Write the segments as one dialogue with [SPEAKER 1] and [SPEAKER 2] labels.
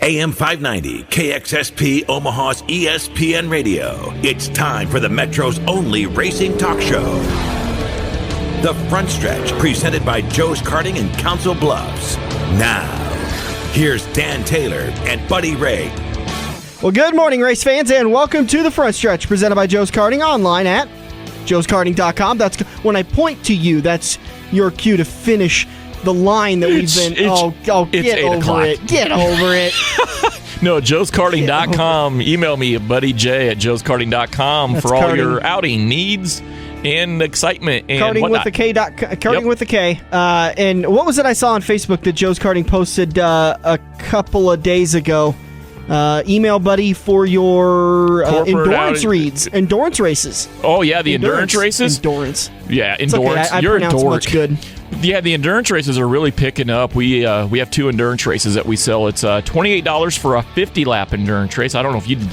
[SPEAKER 1] AM 590, KXSP Omaha's ESPN Radio. It's time for the Metro's only racing talk show. The Front Stretch, presented by Joe's Karting in Council Bluffs. Now, here's Dan Taylor and Buddy Ray.
[SPEAKER 2] Well, good morning, race fans, and welcome to the Front Stretch, presented by Joe's Karting, online at joeskarting.com. That's when I point to you, that's your cue to finish the line that we've been... Get over it. Get over it.
[SPEAKER 3] No, joeskarting.com. Email me at buddyj@joeskarting.com for all your outing needs and excitement and
[SPEAKER 2] Karting
[SPEAKER 3] whatnot.
[SPEAKER 2] Karting with the K. And what was it I saw on Facebook that Joe's Karting posted a couple of days ago? Email Buddy for your endurance races.
[SPEAKER 3] Oh, yeah, the endurance races?
[SPEAKER 2] Endurance.
[SPEAKER 3] Yeah, endurance.
[SPEAKER 2] Okay,
[SPEAKER 3] You're a dork.
[SPEAKER 2] much good.
[SPEAKER 3] Yeah, the endurance races are really picking up. We have two endurance races that we sell. It's $28 for a 50-lap endurance race. I don't know if you'd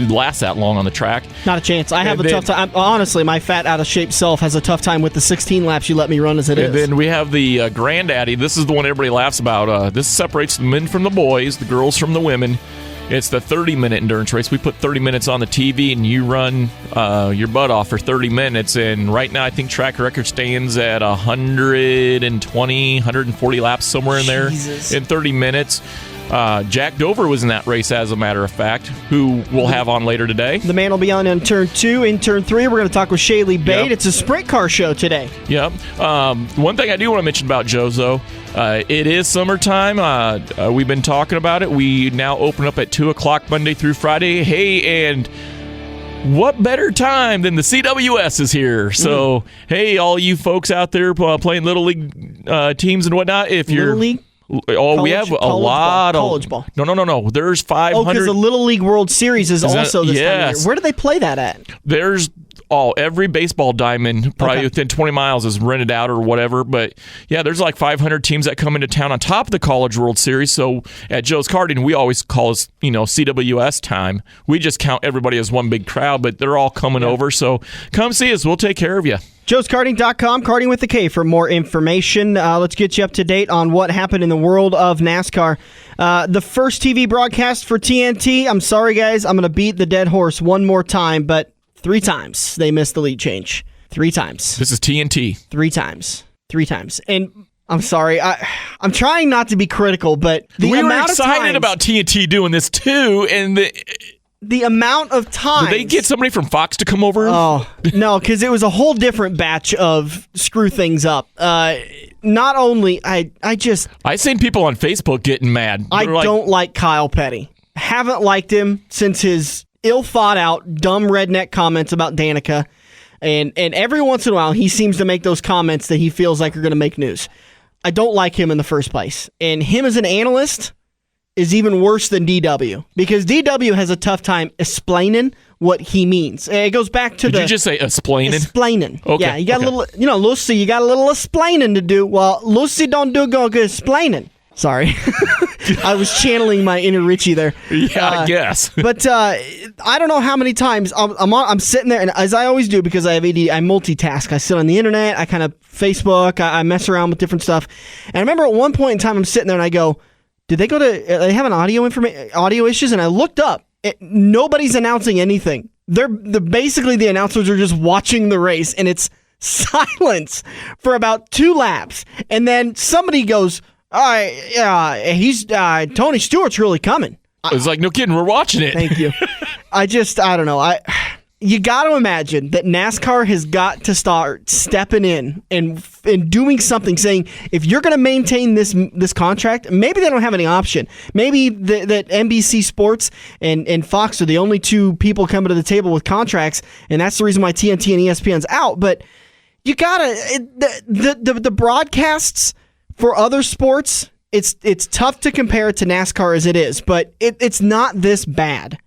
[SPEAKER 3] last that long on the track. Not
[SPEAKER 2] a chance. I have a tough time. Honestly, my fat, out-of-shape self has a tough time with the 16 laps you let me run as it is.
[SPEAKER 3] And then we have the Granddaddy. This is the one everybody laughs about. This separates the men from the boys, the girls from the women. It's the 30-minute endurance race. We put 30 minutes on the TV, and you run your butt off for 30 minutes. And right now, I think track record stands at 120, 140 laps, somewhere in there in 30 minutes. Jack Dover was in that race, as a matter of fact, who we'll have on later today.
[SPEAKER 2] The man will be on in Turn 2. In Turn 3, we're going to talk with Shayle Bade. Yep. It's a sprint car show today.
[SPEAKER 3] Yep. One thing I do want to mention about Joe's, though, it is summertime. We've been talking about it. We now open up at 2 o'clock Monday through Friday. Hey, and what better time than the CWS is here? So, hey, all you folks out there playing Little League teams and whatnot, if you're...
[SPEAKER 2] Little League?
[SPEAKER 3] We have a lot of
[SPEAKER 2] college ball.
[SPEAKER 3] No. There's 500.
[SPEAKER 2] Oh, because the Little League World Series is also this time of year. Where do they play that at?
[SPEAKER 3] There's every baseball diamond probably within 20 miles is rented out or whatever. But yeah, there's like 500 teams that come into town on top of the College World Series. So at Joe's Karting, we always call it CWS time. We just count everybody as one big crowd, but they're all coming over. So come see us. We'll take care of you.
[SPEAKER 2] joeskarting.com, Karting with the K for more information. Let's get you up to date on what happened in the world of NASCAR. The first TV broadcast for TNT. I'm sorry, guys. I'm going to beat the dead horse one more time, but 3 times they missed the lead change. 3 times.
[SPEAKER 3] This is TNT.
[SPEAKER 2] 3 times. 3 times. And I'm sorry. I'm trying not to be critical, but
[SPEAKER 3] we were excited about TNT doing this too, and
[SPEAKER 2] the amount of time.
[SPEAKER 3] Did they get somebody from Fox to come over?
[SPEAKER 2] Oh, no, because it was a whole different batch of screw things up. Not only, I
[SPEAKER 3] seen people on Facebook getting mad.
[SPEAKER 2] I don't like Kyle Petty. Haven't liked him since his ill-thought-out, dumb redneck comments about Danica. And every once in a while, he seems to make those comments that he feels like are going to make news. I don't like him in the first place. And him as an analyst is even worse than DW, because DW has a tough time explaining what he means. It goes back to
[SPEAKER 3] Did you just say explaining?
[SPEAKER 2] Explaining.
[SPEAKER 3] Okay.
[SPEAKER 2] Yeah, you got a little, Lucy, you got a little explaining to do. Well, Lucy don't do good explaining. Sorry. I was channeling my inner Richie there.
[SPEAKER 3] Yeah, I guess.
[SPEAKER 2] But I don't know how many times I'm sitting there, and as I always do because I have AD, I multitask. I sit on the internet, I kind of Facebook, I mess around with different stuff. And I remember at one point in time, I'm sitting there and I go, did they they have an audio issues? And I looked up. Nobody's announcing anything. They're basically, the announcers are just watching the race, and it's silence for about 2 laps. And then somebody goes, Tony Stewart's really coming.
[SPEAKER 3] It's like, no kidding, we're watching it.
[SPEAKER 2] Thank you. I don't know. You got to imagine that NASCAR has got to start stepping in and doing something, saying, if you're going to maintain this contract, maybe they don't have any option. Maybe that NBC Sports and Fox are the only 2 people coming to the table with contracts, and that's the reason why TNT and ESPN's out. But you got to the broadcasts for other sports, it's tough to compare it to NASCAR as it is, but it's not this bad.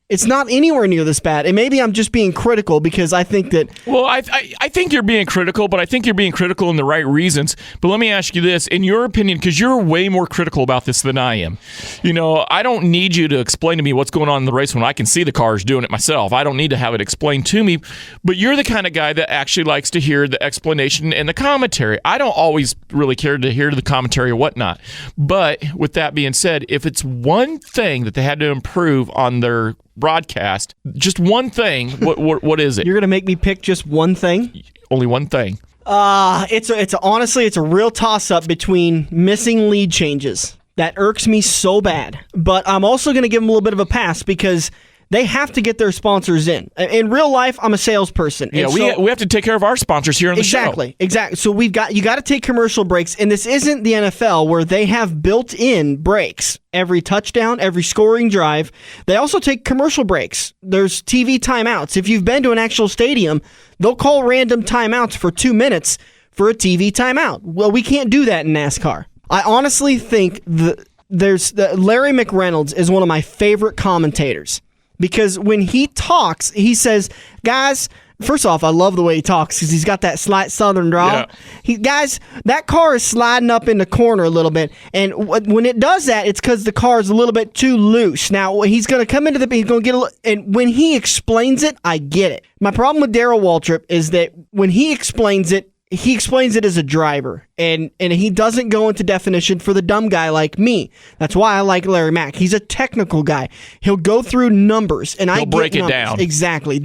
[SPEAKER 2] It's not anywhere near this bad. And maybe I'm just being critical because I think that...
[SPEAKER 3] Well, I think you're being critical, but I think you're being critical in the right reasons. But let me ask you this. In your opinion, because you're way more critical about this than I am, I don't need you to explain to me what's going on in the race when I can see the cars doing it myself. I don't need to have it explained to me. But you're the kind of guy that actually likes to hear the explanation and the commentary. I don't always really care to hear the commentary or whatnot. But with that being said, if it's one thing that they had to improve on their broadcast, just one thing, what is it?
[SPEAKER 2] You're going to make me pick just one thing?
[SPEAKER 3] Only one thing.
[SPEAKER 2] Honestly, it's a real toss-up between missing lead changes. That irks me so bad. But I'm also going to give them a little bit of a pass because they have to get their sponsors in. In real life, I'm a salesperson.
[SPEAKER 3] Yeah, we have to take care of our sponsors here on the show.
[SPEAKER 2] Exactly. So you got to take commercial breaks, and this isn't the NFL where they have built-in breaks. Every touchdown, every scoring drive. They also take commercial breaks. There's TV timeouts. If you've been to an actual stadium, they'll call random timeouts for 2 minutes for a TV timeout. Well, we can't do that in NASCAR. I honestly think Larry McReynolds is one of my favorite commentators. Because when he talks, he says, guys, first off, I love the way he talks because he's got that slight southern drawl.
[SPEAKER 3] Yeah.
[SPEAKER 2] Guys, that car is sliding up in the corner a little bit. And when it does that, it's because the car is a little bit too loose. Now, he's going to come into he's going to get and when he explains it, I get it. My problem with Darrell Waltrip is that when he explains it as a driver, and he doesn't go into definition for the dumb guy like me. That's why I like Larry Mack. He's a technical guy. He'll go through numbers, and
[SPEAKER 3] he'll break it down.
[SPEAKER 2] Exactly.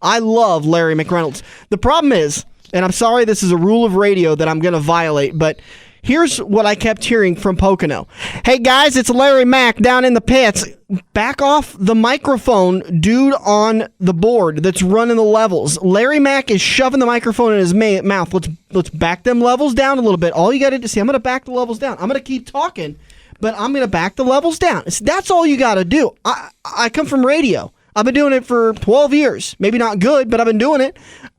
[SPEAKER 2] I love Larry McReynolds. The problem is, and I'm sorry this is a rule of radio that I'm going to violate, but here's what I kept hearing from Pocono. Hey, guys, it's Larry Mack down in the pits. Back off the microphone, dude on the board that's running the levels. Larry Mack is shoving the microphone in his mouth. Let's back them levels down a little bit. All you got to do, see, I'm going to back the levels down. I'm going to keep talking, but I'm going to back the levels down. That's all you got to do. I come from radio. I've been doing it for 12 years. Maybe not good, but I've been doing it.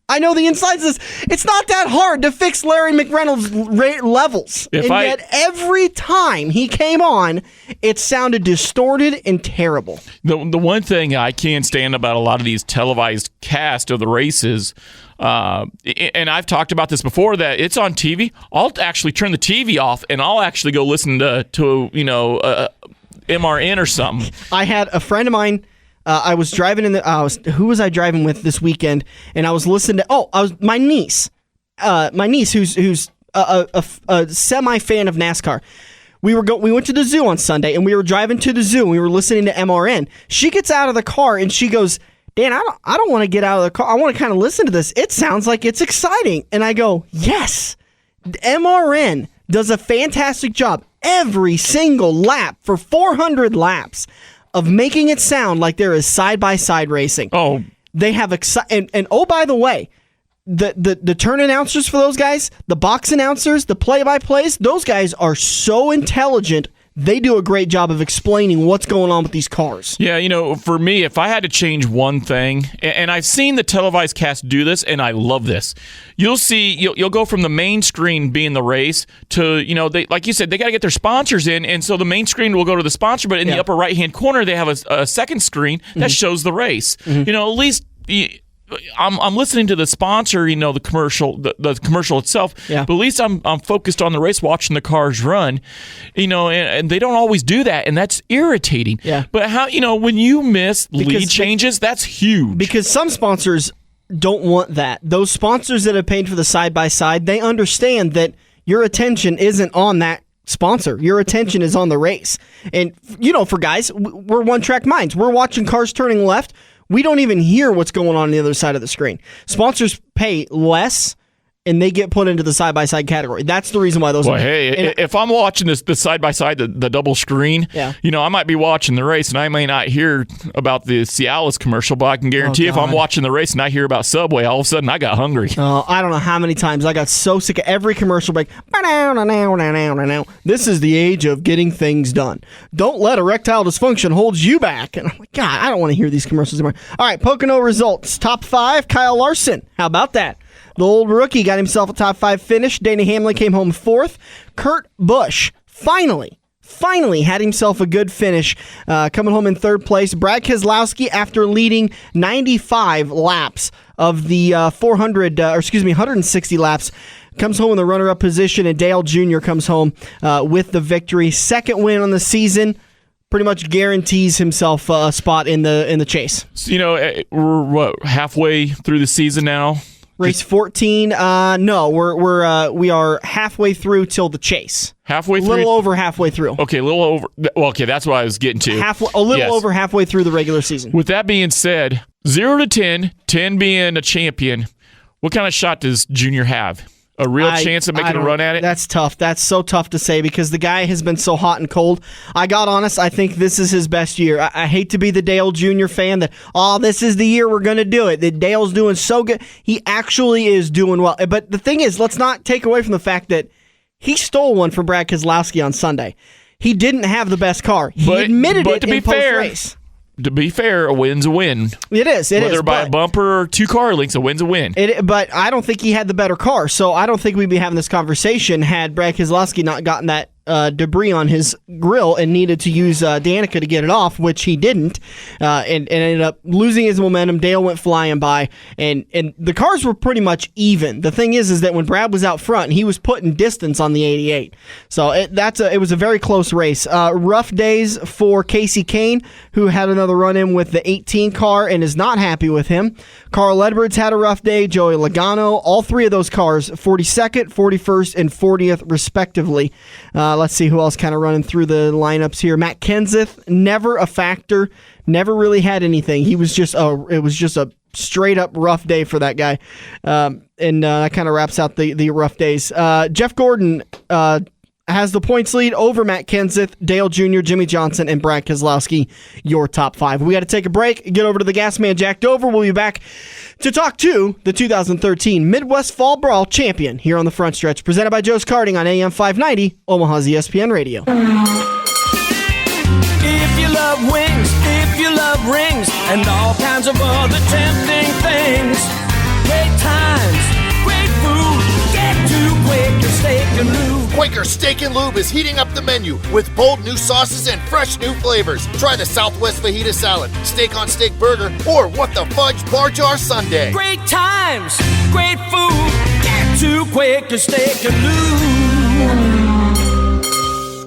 [SPEAKER 2] I know the insides of this. It's not that hard to fix Larry McReynolds' levels. Yet every time he came on, it sounded distorted and terrible.
[SPEAKER 3] The one thing I can't stand about a lot of these televised cast of the races, and I've talked about this before, that it's on TV. I'll actually turn the TV off, and I'll actually go listen to MRN or something. I
[SPEAKER 2] had a friend of mine. I was driving who was I driving with this weekend? And I was listening to my niece, who's a semi fan of NASCAR. We went to the zoo on Sunday, and we were driving to the zoo, and we were listening to MRN. She gets out of the car and she goes, Dan, I don't want to get out of the car. I want to kind of listen to this. It sounds like it's exciting. And I go, yes, MRN does a fantastic job every single lap for 400 laps. Of making it sound like there is side-by-side racing.
[SPEAKER 3] Oh.
[SPEAKER 2] They have and oh, by the way, the turn announcers for those guys, the box announcers, the play-by-plays, those guys are so intelligent. They do a great job of explaining what's going on with these cars.
[SPEAKER 3] Yeah, for me, if I had to change one thing, and I've seen the televised cast do this, and I love this. You'll go from the main screen being the race to, they, like you said, they got to get their sponsors in, and so the main screen will go to the sponsor, but in the upper right-hand corner, they have a second screen that shows the race. Mm-hmm. At least... I'm listening to the sponsor, the commercial, the commercial itself. Yeah. But at least I'm focused on the race, watching the cars run. And they don't always do that, and that's irritating.
[SPEAKER 2] Yeah.
[SPEAKER 3] But how when you miss lead changes, that's huge.
[SPEAKER 2] Because some sponsors don't want that. Those sponsors that have paid for the side by side, they understand that your attention isn't on that sponsor. Your attention is on the race. And for guys, we're one-track minds. We're watching cars turning left. We don't even hear what's going on the other side of the screen. Sponsors pay less, and they get put into the side-by-side category. That's the reason why those
[SPEAKER 3] are... Hey, if I'm watching the side-by-side, the double screen, I might be watching the race, and I may not hear about the Cialis commercial, but I can guarantee if I'm watching the race and I hear about Subway, all of a sudden I got hungry.
[SPEAKER 2] I don't know how many times I got so sick of every commercial break. This is the age of getting things done. Don't let erectile dysfunction hold you back. And I'm like, God, I don't want to hear these commercials anymore. All right, Pocono results. Top 5, Kyle Larson. How about that? The old rookie got himself a top 5 finish. Danny Hamlin came home 4th. Kurt Busch finally finally had himself a good finish, coming home in third place. Brad Keselowski, after leading 95 laps of the 160 laps, comes home in the runner-up position, and Dale Jr. comes home with the victory. Second win on the season. Pretty much guarantees himself a spot in the chase.
[SPEAKER 3] So, we're halfway through the season now.
[SPEAKER 2] Race 14. No, we are halfway through till the chase.
[SPEAKER 3] Halfway through.
[SPEAKER 2] A little over halfway through.
[SPEAKER 3] Okay, a little over. Well, okay, that's what I was getting to.
[SPEAKER 2] A little over halfway through the regular season.
[SPEAKER 3] With that being said, 0 to 10, 10 being a champion. What kind of shot does Junior have? A real chance of making a run at it?
[SPEAKER 2] That's tough. That's so tough to say because the guy has been so hot and cold. I got honest, I think this is his best year. I hate to be the Dale Jr. fan that, this is the year we're going to do it. That Dale's doing so good. He actually is doing well. But the thing is, let's not take away from the fact that he stole one from Brad Keselowski on Sunday. He didn't have the best car. He admitted it in post-race.
[SPEAKER 3] To be fair, a win's a win.
[SPEAKER 2] It is.
[SPEAKER 3] Whether by a bumper or 2 car lengths, a win's a win.
[SPEAKER 2] But I don't think he had the better car, so I don't think we'd be having this conversation had Brad Keselowski not gotten that debris on his grill and needed to use Danica to get it off, which he didn't, and ended up losing his momentum. Dale went flying by, and the cars were pretty much even. The thing is that when Brad was out front, he was putting distance on the 88. So it was a very close race. Rough days for Casey Kane, who had another run-in with the 18 car and is not happy with him. Carl Edwards had a rough day. Joey Logano, all 3 of those cars, 42nd, 41st, and 40th, respectively. Let's see who else kind of running through the lineups here. Matt Kenseth, never a factor, never really had anything. It was just a straight up rough day for that guy. And that kind of wraps out the rough days. Jeff Gordon has the points lead over Matt Kenseth, Dale Jr., Jimmy Johnson, and Brad Keselowski, your top 5. We got to take a break, get over to the gas man, Jack Dover. We'll be back to talk to the 2013 Midwest Fall Brawl champion here on the Front Stretch, presented by Joe's Karting on AM 590, Omaha's ESPN Radio.
[SPEAKER 4] If you love wings, if you love rings, and all kinds of other tempting things, great times, great food, get to Quaker Steak and Lube.
[SPEAKER 5] Quaker Steak and Lube is heating up the menu with bold new sauces and fresh new flavors. Try the Southwest Fajita Salad, Steak on Steak Burger, or What the Fudge Bar Jar Sundae.
[SPEAKER 4] Great times, great food, get to Quaker Steak and Lube.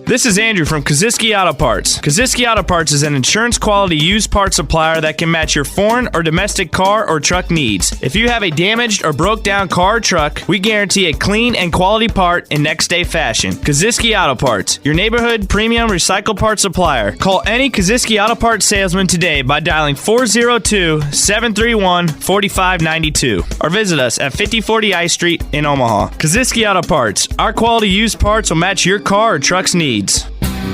[SPEAKER 6] This is Andrew from Kaziski Auto Parts. Kaziski Auto Parts is an insurance-quality used parts supplier that can match your foreign or domestic car or truck needs. If you have a damaged or broke-down car or truck, we guarantee a clean and quality part in next-day fashion. Kaziski Auto Parts, your neighborhood premium recycled parts supplier. Call any Kaziski Auto Parts salesman today by dialing 402-731-4592 or visit us at 5040 I Street in Omaha. Kaziski Auto Parts, our quality used parts will match your car or truck's needs.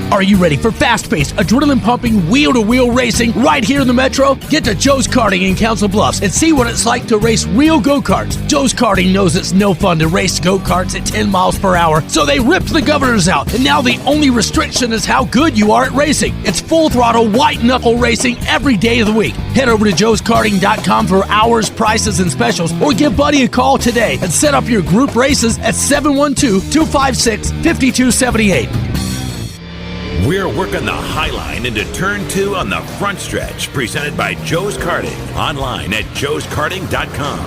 [SPEAKER 7] Are you ready for fast-paced, adrenaline-pumping, wheel-to-wheel racing right here in the Metro? Get to Joe's Karting in Council Bluffs and see what it's like to race real go-karts. Joe's Karting knows it's no fun to race go-karts at 10 miles per hour, so they ripped the governors out, and now the only restriction is how good you are at racing. It's full-throttle, white-knuckle racing every day of the week. Head over to joeskarting.com for hours, prices, and specials, or give Buddy a call today and set up your group races at 712-256-5278.
[SPEAKER 1] We're working the High Line into Turn 2 on the Front Stretch, presented by Joe's Karting. Online at joeskarting.com.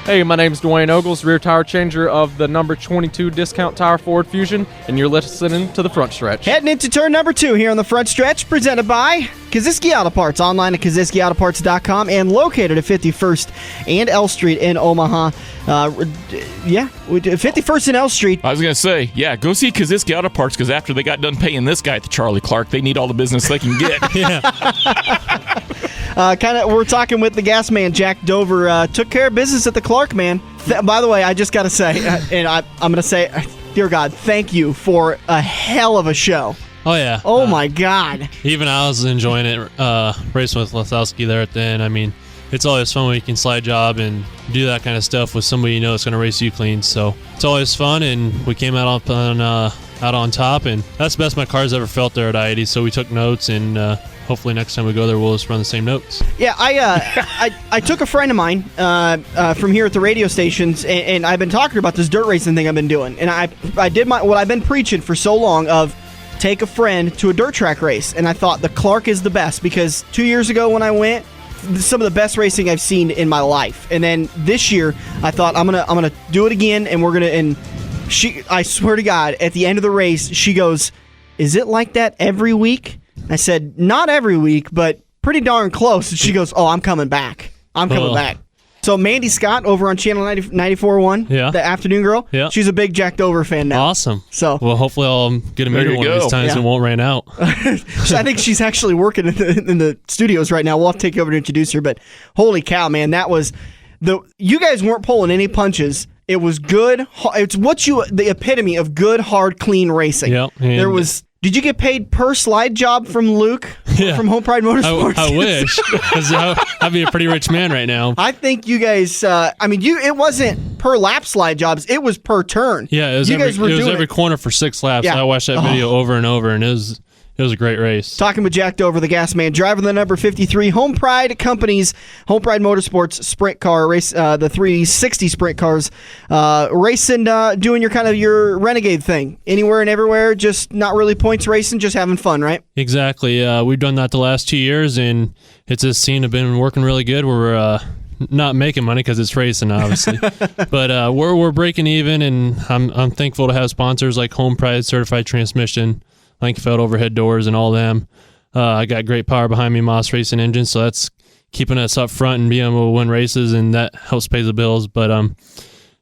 [SPEAKER 8] Hey, my name's Dwayne Ogles, rear tire changer of the number 22 Discount Tire Ford Fusion, and you're listening to the Front Stretch.
[SPEAKER 2] Heading into turn number 2 here on the Front Stretch, presented by Kaziski Auto Parts, online at KaziskiAutoParts.com and located at 51st and L Street in Omaha. 51st and L Street.
[SPEAKER 3] I was going to say, go see Kaziski Auto Parts, because after they got done paying this guy at the Charlie Clark, they need all the business they can get.
[SPEAKER 2] We're talking with the gas man, Jack Dover. Took care of business at the Clark, man. By the way, I just got to say, and I'm going to say, dear God, thank you for a hell of a show.
[SPEAKER 9] Oh, yeah.
[SPEAKER 2] Oh, my God.
[SPEAKER 9] Even I was enjoying it, racing with Lesowski there at the end. I mean, it's always fun when you can slide job and do that kind of stuff with somebody you know that's going to race you clean. So it's always fun, and we came out on top, and that's the best my car's ever felt there at I-80. So we took notes, and hopefully next time we go there, we'll just run the same notes.
[SPEAKER 2] Yeah, I took a friend of mine from here at the radio stations, and I've been talking about this dirt racing thing I've been doing, and I did what I've been preaching for so long of take a friend to a dirt track race. And I thought the Clark is the best because 2 years ago when I went, some of the best racing I've seen in my life. And then this year, I thought I'm gonna do it again, and I swear to God, at the end of the race, she goes, "Is it like that every week?" I said, "Not every week, but pretty darn close." And she goes, "Oh, I'm coming back. I'm coming back." So Mandy Scott over on Channel 94.1, the afternoon girl, she's a big Jack Dover fan now.
[SPEAKER 9] Awesome.
[SPEAKER 2] So
[SPEAKER 9] well, hopefully I'll get a meter one of these times and it won't rain out.
[SPEAKER 2] I think she's actually working in the studios right now. We'll have to take you over to introduce her. But holy cow, man, that was you guys weren't pulling any punches. It was good. It's the epitome of good, hard, clean racing.
[SPEAKER 9] Yep.
[SPEAKER 2] There was. Did you get paid per slide job from Luke from Home Pride Motorsports?
[SPEAKER 9] I wish, because I'd be a pretty rich man right now.
[SPEAKER 2] I think you guys. It wasn't per lap slide jobs; it was per turn.
[SPEAKER 9] Yeah, it was every corner for 6 laps. Yeah. I watched that video over and over, and it was a great race.
[SPEAKER 2] Talking with Jack Dover, the gas man, driving the number 53 Home Pride Company's Home Pride Motorsports sprint car race, the 360 sprint cars, racing, doing your renegade thing, anywhere and everywhere, just not really points racing, just having fun, right?
[SPEAKER 9] Exactly. We've done that the last 2 years, and it's a scene have been working really good. We're not making money because it's racing, obviously, but we're breaking even, and I'm thankful to have sponsors like Home Pride Certified Transmission, Lankfeld overhead doors, and all them. I got great power behind me, Moss Racing engine, so that's keeping us up front and being able to win races, and that helps pay the bills. But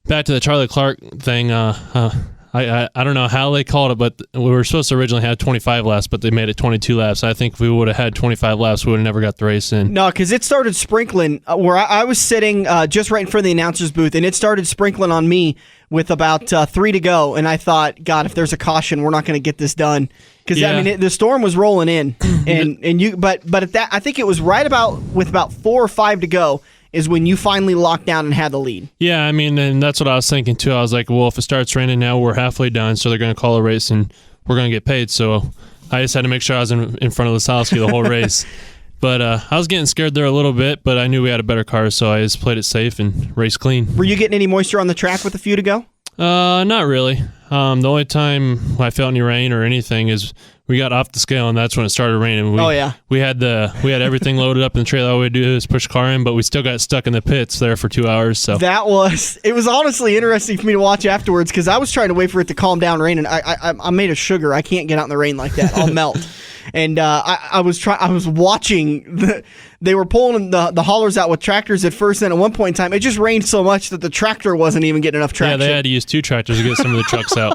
[SPEAKER 9] back to the Charlie Clark thing, I don't know how they called it, but we were supposed to originally have 25 laps, but they made it 22 laps. I think if we would have had 25 laps, we would have never got the race in.
[SPEAKER 2] No, because it started sprinkling where I was sitting just right in front of the announcer's booth, and it started sprinkling on me with about 3 to go, and I thought, God, if there's a caution, we're not going to get this done. Because the storm was rolling in, but at that, I think it was right about with about 4 or 5 to go is when you finally locked down and had the lead.
[SPEAKER 9] Yeah, I mean, and that's what I was thinking too. I was like, well, if it starts raining now, we're halfway done, so they're going to call a race and we're going to get paid. So I just had to make sure I was in front of Lisowski the whole race. But I was getting scared there a little bit, but I knew we had a better car, so I just played it safe and raced clean.
[SPEAKER 2] Were you getting any moisture on the track with a few to go?
[SPEAKER 9] Not really. The only time I felt any rain or anything is we got off the scale, and that's when it started raining. We had everything loaded up in the trailer. All we had to do is push the car in, but we still got stuck in the pits there for 2 hours. So
[SPEAKER 2] it was honestly interesting for me to watch afterwards because I was trying to wait for it to calm down rain, and I'm made of sugar. I can't get out in the rain like that. I'll melt. And I was watching. They were pulling the haulers out with tractors at first, and at one point in time, it just rained so much that the tractor wasn't even getting enough traction.
[SPEAKER 9] Yeah, they had to use 2 tractors to get some of the trucks out.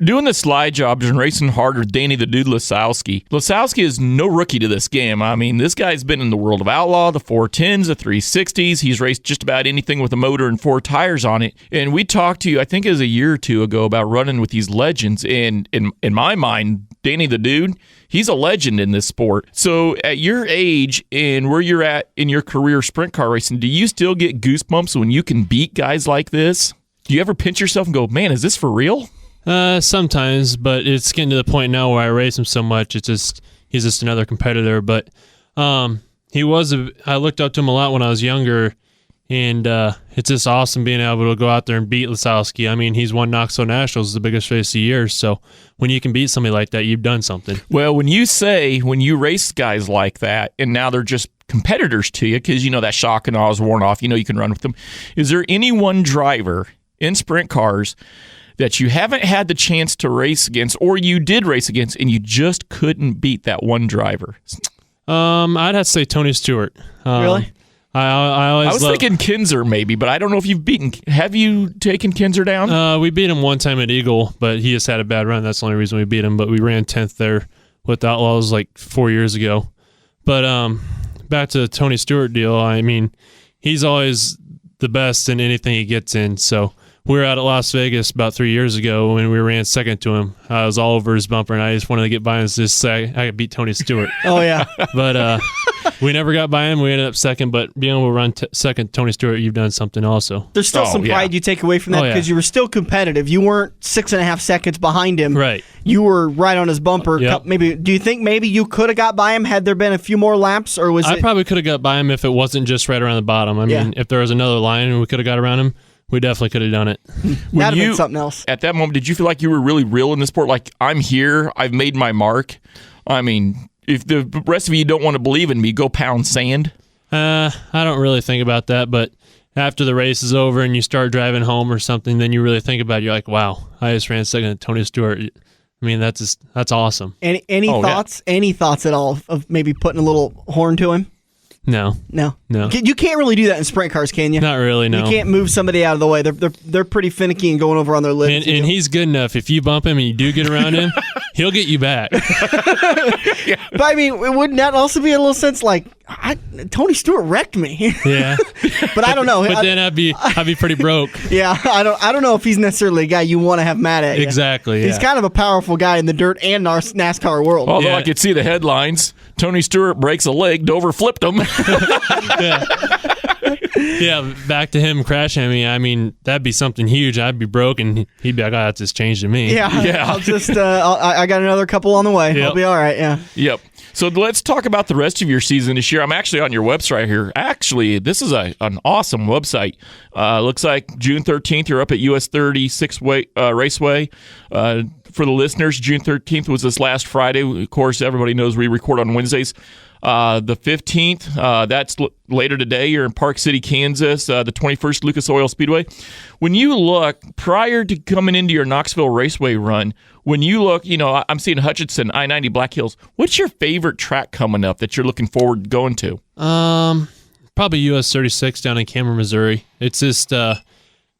[SPEAKER 3] Doing the slide jobs and racing hard with Danny the Dude Lisowski. Lisowski is no rookie to this game. I mean, this guy's been in the world of outlaw, the 410s, the 360s. He's raced just about anything with a motor and 4 tires on it. And we talked to you, I think it was a year or two ago, about running with these legends. And in my mind, Danny the Dude, he's a legend in this sport. So at your age and where you're at in your career sprint car racing, do you still get goosebumps when you can beat guys like this? Do you ever pinch yourself and go, man, is this for real?
[SPEAKER 9] Sometimes, but it's getting to the point now where I race him so much, he's just another competitor. But I looked up to him a lot when I was younger, and it's just awesome being able to go out there and beat Lisowski. I mean, he's won Knoxville Nationals, the biggest race of the year, so when you can beat somebody like that, you've done something.
[SPEAKER 3] Well, when you race guys like that, and now they're just competitors to you, because that shock and awe is worn off, you can run with them, is there any one driver in sprint cars that you haven't had the chance to race against, or you did race against, and you just couldn't beat that one driver?
[SPEAKER 9] I'd have to say Tony Stewart.
[SPEAKER 2] Really?
[SPEAKER 3] I was thinking Kinzer maybe, but I don't know if you've beaten. Have you taken Kinzer down?
[SPEAKER 9] We beat him one time at Eagle, but he just had a bad run. That's the only reason we beat him. But we ran 10th there with Outlaws like 4 years ago. But back to the Tony Stewart deal. I mean, he's always the best in anything he gets in. So we were out at Las Vegas about 3 years ago when we ran second to him. I was all over his bumper, and I just wanted to get by and just say I could beat Tony Stewart.
[SPEAKER 2] Oh, yeah.
[SPEAKER 9] But we never got by him. We ended up second, but being able to run second, Tony Stewart, you've done something also.
[SPEAKER 2] There's still some pride you take away from that because you were still competitive. You weren't 6.5 seconds behind him.
[SPEAKER 9] Right.
[SPEAKER 2] You were right on his bumper.
[SPEAKER 9] Yep.
[SPEAKER 2] Do you think maybe you could have got by him had there been a few more laps, or I
[SPEAKER 9] probably could have got by him if it wasn't just right around the bottom. I mean, if there was another line and we could have got around him, we definitely could have done it.
[SPEAKER 2] That'd have been something else.
[SPEAKER 3] At that moment, did you feel like you were really real in the sport? Like, I'm here, I've made my mark. I mean, if the rest of you don't want to believe in me, go pound sand.
[SPEAKER 9] I don't really think about that, but after the race is over and you start driving home or something, then you really think about it. You're like, wow, I just ran second to Tony Stewart. I mean, that's awesome.
[SPEAKER 2] Any thoughts? Yeah. Any thoughts at all of maybe putting a little horn to him?
[SPEAKER 9] No.
[SPEAKER 2] You can't really do that in sprint cars, can you?
[SPEAKER 9] Not really, no.
[SPEAKER 2] You can't move somebody out of the way. They're pretty finicky and going over on their lips.
[SPEAKER 9] And he's good enough. If you bump him and you do get around him, he'll get you back.
[SPEAKER 2] But I mean, wouldn't that also be a little sense like Tony Stewart wrecked me?
[SPEAKER 9] Yeah.
[SPEAKER 2] But I don't know.
[SPEAKER 9] But then I'd be pretty broke.
[SPEAKER 2] Yeah, I don't know if he's necessarily a guy you want to have mad at you.
[SPEAKER 9] Exactly.
[SPEAKER 2] He's kind of a powerful guy in the dirt and NASCAR world.
[SPEAKER 3] Although I could see the headlines: Tony Stewart breaks a leg, Dover flipped him.
[SPEAKER 9] Yeah, back to him crashing me. I mean, that'd be something huge. I'd be broke, and he'd be like, "Oh, that's just changed to me."
[SPEAKER 2] Yeah. I'll just I got another couple on the way.
[SPEAKER 9] Yep.
[SPEAKER 2] I'll be all right. Yeah.
[SPEAKER 3] Yep. So let's talk about the rest of your season this year. I'm actually on your website here. Actually, this is an awesome website. Looks like June 13th, you're up at US 36 Raceway. For the listeners, June 13th was this last Friday. Of course, everybody knows we record on Wednesdays. The 15th, that's later today. You're in Park City, Kansas. The 21st, Lucas Oil Speedway. When you look, prior to coming into your Knoxville Raceway run, when you look, I'm seeing Hutchinson, I-90, Black Hills. What's your favorite track coming up that you're looking forward to going to?
[SPEAKER 9] Probably US 36 down in Cameron, Missouri. It's just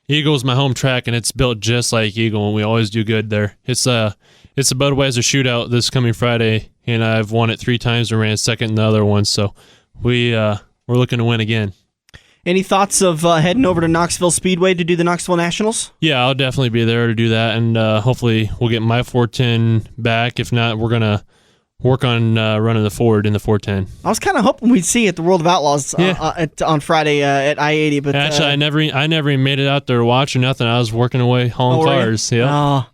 [SPEAKER 9] Eagle's my home track, and it's built just like Eagle, and we always do good there. It's a Budweiser shootout this coming Friday, and I've won it 3 times and ran second in the other one, so we're looking to win again.
[SPEAKER 2] Any thoughts of heading over to Knoxville Speedway to do the Knoxville Nationals?
[SPEAKER 9] Yeah, I'll definitely be there to do that, and hopefully we'll get my 410 back. If not, we're going to work on running the Ford in the 410.
[SPEAKER 2] I was kind of hoping we'd see you at the World of Outlaws on Friday at I-80. But
[SPEAKER 9] actually, I never even made it out there to watch or nothing. I was working away hauling cars. Yeah.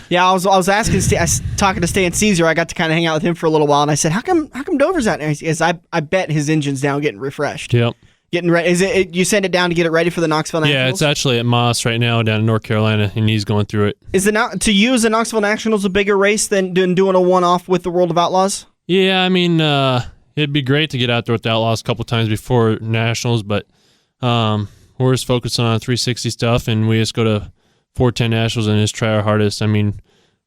[SPEAKER 2] Yeah, I was asking, talking to Stan Caesar. I got to kind of hang out with him for a little while, and I said, "How come Dover's out?" And he says, "I bet his engine's down, getting refreshed."
[SPEAKER 9] Yep.
[SPEAKER 2] Getting ready. Is it you send it down to get it ready for the Knoxville Nationals?
[SPEAKER 9] Yeah, it's actually at Moss right now down in North Carolina, and he's going through it.
[SPEAKER 2] Is to you, is the Knoxville Nationals a bigger race than doing a one-off with the World of Outlaws?
[SPEAKER 9] Yeah, I mean, it'd be great to get out there with the Outlaws a couple times before Nationals, but we're just focusing on 360 stuff, and we just go to 410 Nationals and just try our hardest. I mean,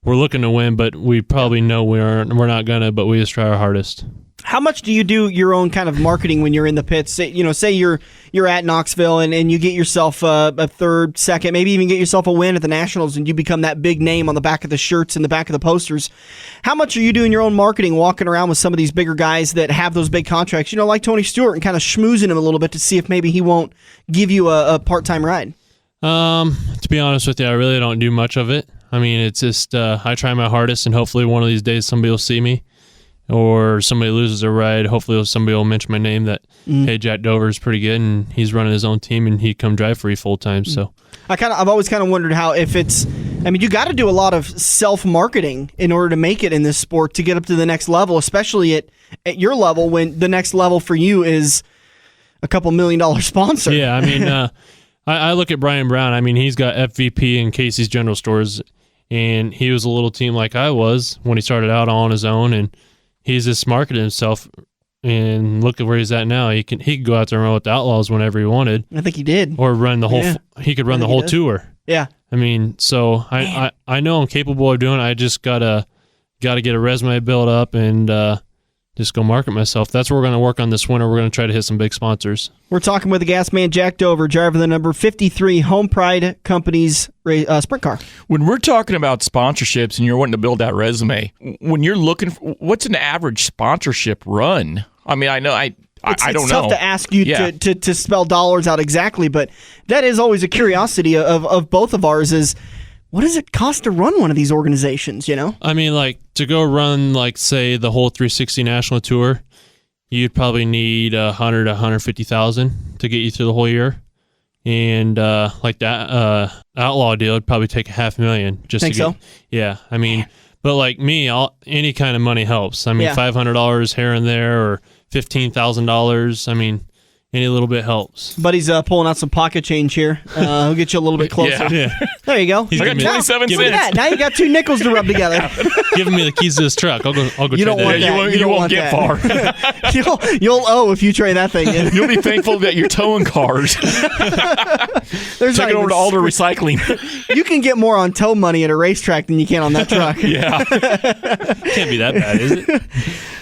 [SPEAKER 9] we're looking to win, but we probably know we're not gonna, but we just try our hardest.
[SPEAKER 2] How much do you do your own kind of marketing when you're in the pits? Say you're at Knoxville and you get yourself a third, second, maybe even get yourself a win at the Nationals, and you become that big name on the back of the shirts and the back of the posters. How much are you doing your own marketing, walking around with some of these bigger guys that have those big contracts, like Tony Stewart, and kind of schmoozing him a little bit to see if maybe he won't give you a part-time ride?
[SPEAKER 9] To be honest with you, I really don't do much of it. I mean, it's just I try my hardest, and hopefully one of these days somebody will see me, or somebody loses a ride. Hopefully somebody will mention my name that, hey, Jack Dover's pretty good, and he's running his own team, and he'd come drive for you full time. So
[SPEAKER 2] I've always kind of wondered how, if it's, I mean, you got to do a lot of self-marketing in order to make it in this sport to get up to the next level, especially at your level, when the next level for you is a couple $1 million sponsor.
[SPEAKER 9] Yeah, I mean, I look at Brian Brown. I mean, he's got FVP in Casey's General Stores, and he was a little team like I was when he started out on his own, and he's just marketed himself, and look at where he's at now. He could go out there and run with the Outlaws whenever he wanted.
[SPEAKER 2] I think he did.
[SPEAKER 9] Or run the whole. Yeah. He could run the whole tour.
[SPEAKER 2] Yeah.
[SPEAKER 9] I mean, so I know I'm capable of doing it. I just gotta get a resume built up and just go market myself. That's what we're going to work on this winter. We're going to try to hit some big sponsors.
[SPEAKER 2] We're talking with the gas man, Jack Dover, driver of the number 53 Home Pride Company's sprint car.
[SPEAKER 3] When we're talking about sponsorships and you're wanting to build that resume, when you're looking for, what's an average sponsorship run? I mean, I know I don't know.
[SPEAKER 2] It's tough to ask you to spell dollars out exactly, but that is always a curiosity of both of ours is, what does it cost to run one of these organizations, I
[SPEAKER 9] mean, like, to go run, like, say, the whole 360 National Tour, you'd probably need $100,000 to $150,000 to get you through the whole year. And, like, that Outlaw deal would probably take $500,000 just
[SPEAKER 2] Think
[SPEAKER 9] to get...
[SPEAKER 2] so?
[SPEAKER 9] Yeah, I mean, but like me, any kind of money helps. I mean, $500 here and there or $15,000. I mean, any little bit helps.
[SPEAKER 2] Buddy's pulling out some pocket change here. He'll get you a little bit closer.
[SPEAKER 9] Yeah.
[SPEAKER 2] There you go.
[SPEAKER 3] I got 27
[SPEAKER 2] Look at that.
[SPEAKER 3] cents.
[SPEAKER 2] Now you got 2 nickels to rub together.
[SPEAKER 9] Giving me the keys to his truck. I'll go.
[SPEAKER 2] You don't want that.
[SPEAKER 3] You won't get far.
[SPEAKER 2] You'll owe if you trade that thing in.
[SPEAKER 3] You'll be thankful that you're towing cars.
[SPEAKER 2] There's
[SPEAKER 3] Take it over to Alder Recycling.
[SPEAKER 2] You can get more on tow money at a racetrack than you can on that truck.
[SPEAKER 3] Yeah.
[SPEAKER 9] Can't be that bad, is it?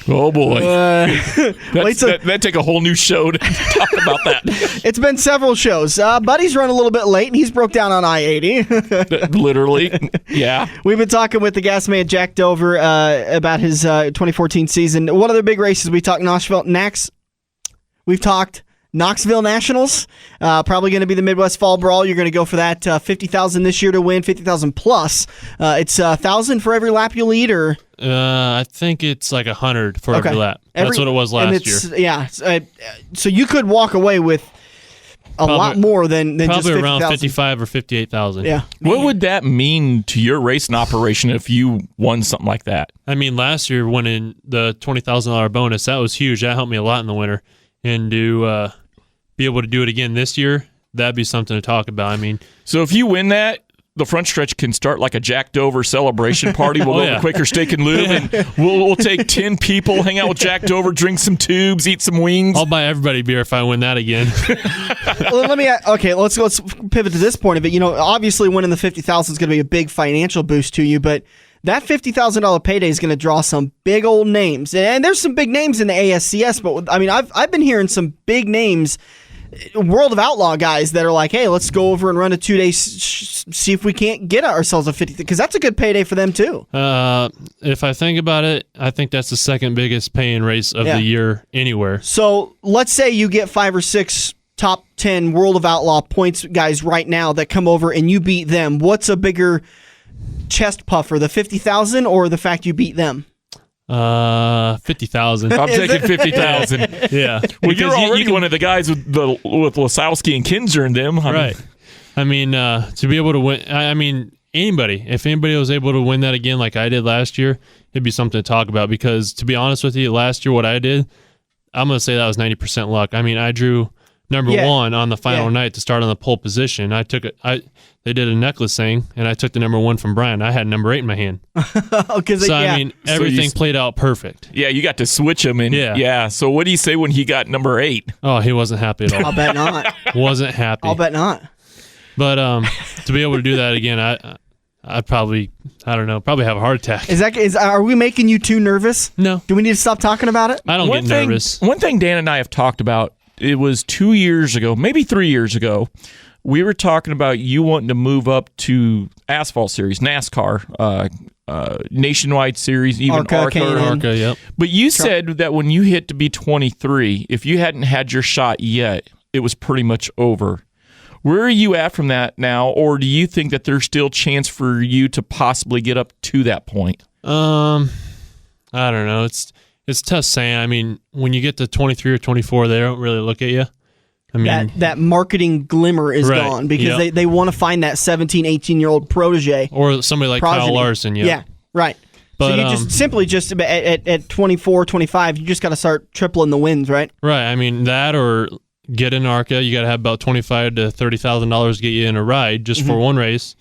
[SPEAKER 3] Oh, boy.
[SPEAKER 2] That'd
[SPEAKER 3] That'd take a whole new show to talk about that.
[SPEAKER 2] It's been several shows. Buddy's run a little bit late, and he's broke down on I-80.
[SPEAKER 3] Literally. Yeah.
[SPEAKER 2] We've been talking with the gas man, Jack Dover, about his 2014 season. One of the big races, we talked Knoxville. We've talked Knoxville Nationals, probably going to be the Midwest Fall Brawl. You're going to go for that $50,000 this year to win, $50,000 plus. It's $1,000 for every lap you lead, or
[SPEAKER 9] I think it's like 100 for every lap. That's what it was last year.
[SPEAKER 2] Yeah, so you could walk away with a lot more than just
[SPEAKER 9] probably
[SPEAKER 2] 50,000.
[SPEAKER 9] around 55 or 58,000.
[SPEAKER 2] Yeah.
[SPEAKER 3] What would that mean to your racing operation if you won something like that?
[SPEAKER 9] I mean, last year winning the $20,000 bonus, that was huge. That helped me a lot in the winter. And to be able to do it again this year, that'd be something to talk about. I mean,
[SPEAKER 3] so if you win that, the front stretch can start like a Jack Dover celebration party. We'll go to Quaker Steak and Lube, and we'll take 10 people, hang out with Jack Dover, drink some tubes, eat some wings.
[SPEAKER 9] I'll buy everybody beer if I win that again.
[SPEAKER 2] Well, let's pivot to this point of it. You know, obviously winning the $50,000 is going to be a big financial boost to you, but that $50,000 payday is going to draw some big old names, and there's some big names in the ASCS. But I mean, I've been hearing some big names, World of Outlaw guys that are like, hey, let's go over and run a 2-day, see if we can't get ourselves a 50, because that's a good payday for them too.
[SPEAKER 9] If I think about it, I think that's the second biggest paying race of the year anywhere.
[SPEAKER 2] So let's say you get 5 or 6 top 10 World of Outlaw points guys right now that come over and you beat them. What's a bigger chest puffer, the 50,000 or the fact you beat them?
[SPEAKER 9] 50,000.
[SPEAKER 3] I'm taking 50,000.
[SPEAKER 9] Yeah.
[SPEAKER 3] Well, you're already one of the guys with Lasowski and Kinzer and them.
[SPEAKER 9] Right. I mean, to be able to win, I mean, if anybody was able to win that again like I did last year, it'd be something to talk about, because to be honest with you, last year what I did, I'm going to say that was 90% luck. I mean, I drew number one on the final night to start on the pole position. They did a necklace thing, and I took the number 1 from Brian. I had number 8 in my hand. I mean, everything played out perfect.
[SPEAKER 3] Yeah, you got to switch them. And so what do you say when he got number 8?
[SPEAKER 9] Oh, he wasn't happy at all.
[SPEAKER 2] I'll bet not.
[SPEAKER 9] Wasn't happy.
[SPEAKER 2] I'll bet not.
[SPEAKER 9] But to be able to do that again, I'd probably have a heart attack.
[SPEAKER 2] Are we making you too nervous?
[SPEAKER 9] No.
[SPEAKER 2] Do we need to stop talking about it?
[SPEAKER 9] I don't get nervous.
[SPEAKER 3] One thing Dan and I have talked about, it was 2 years ago, maybe 3 years ago, we were talking about you wanting to move up to Asphalt Series, NASCAR, Nationwide Series, even ARCA.
[SPEAKER 9] Yep.
[SPEAKER 3] But you said that when you hit to be 23, if you hadn't had your shot yet, it was pretty much over. Where are you at from that now, or do you think that there's still chance for you to possibly get up to that point?
[SPEAKER 9] I don't know. It's tough saying. I mean, when you get to 23 or 24, they don't really look at you. I mean,
[SPEAKER 2] that marketing glimmer is gone, because they want to find that 17, 18-year-old protege.
[SPEAKER 9] Or somebody like Kyle Larson.
[SPEAKER 2] Yeah, right.
[SPEAKER 9] But,
[SPEAKER 2] so you just at 24, 25, you just got to start tripling the wins, right?
[SPEAKER 9] Right. I mean, that or get in ARCA. You got to have about $25,000 to $30,000 to get you in a ride just for one race.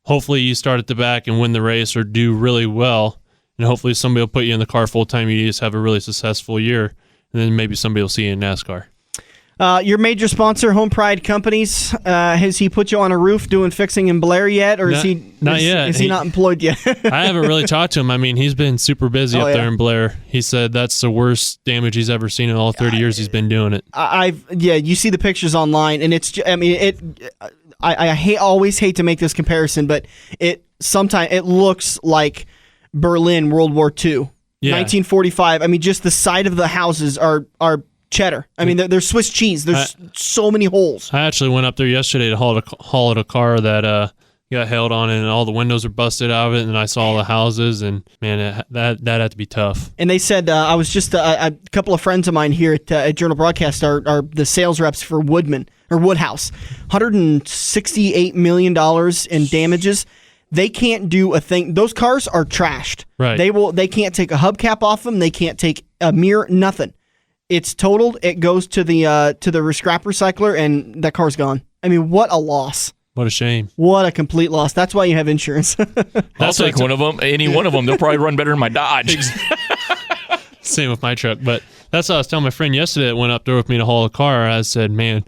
[SPEAKER 9] Hopefully you start at the back and win the race or do really well. And hopefully somebody will put you in the car full time. You just have a really successful year, and then maybe somebody will see you in NASCAR.
[SPEAKER 2] Your major sponsor, Home Pride Companies, has he put you on a roof doing fixing in Blair yet, or is he not yet? Is he not employed yet?
[SPEAKER 9] I haven't really talked to him. I mean, he's been super busy up there in Blair. He said that's the worst damage he's ever seen in all 30 years he's been doing it.
[SPEAKER 2] You see the pictures online, and it's. I mean, I always hate to make this comparison, but sometimes it looks like Berlin, World War II, 1945. I mean, just the side of the houses are cheddar. I mean, they're Swiss cheese. There's so many holes.
[SPEAKER 9] I actually went up there yesterday to haul at a car that got hailed on, and all the windows are busted out of it, and I saw all the houses, and man, that had to be tough.
[SPEAKER 2] And they said, I was just a couple of friends of mine here at Journal Broadcast are the sales reps for Woodhouse, $168 million in damages. They can't do a thing. Those cars are trashed.
[SPEAKER 9] Right.
[SPEAKER 2] They can't take a hubcap off them. They can't take a mirror. Nothing. it's totaled, it goes to the scrap recycler, and that car's gone. I mean, what a loss.
[SPEAKER 9] What a shame.
[SPEAKER 2] What a complete loss. That's why you have insurance.
[SPEAKER 3] I'll take one of them. Any one of them. They'll probably run better than my Dodge.
[SPEAKER 9] Same with my truck. But that's what I was telling my friend yesterday that went up there with me to haul a car. I said, man,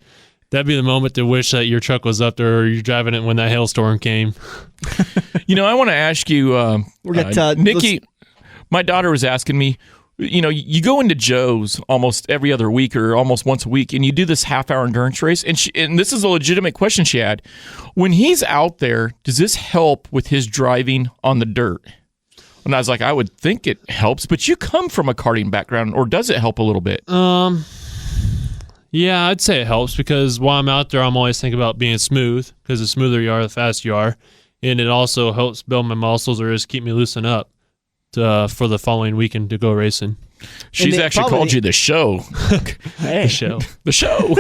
[SPEAKER 9] that'd be the moment to wish that your truck was up there or you're driving it when that hailstorm came.
[SPEAKER 3] I want to ask you, Nikki, my daughter was asking me, you go into Joe's almost every other week or almost once a week, and you do this half-hour endurance race. And this is a legitimate question she had. When he's out there, does this help with his driving on the dirt? And I was like, I would think it helps, but you come from a karting background, or does it help a little bit?
[SPEAKER 9] Yeah, I'd say it helps because while I'm out there, I'm always thinking about being smooth because the smoother you are, the faster you are. And it also helps build my muscles or just keep me loosened up for the following weekend to go racing.
[SPEAKER 3] She's actually called you the show.
[SPEAKER 2] Hey.
[SPEAKER 3] The show.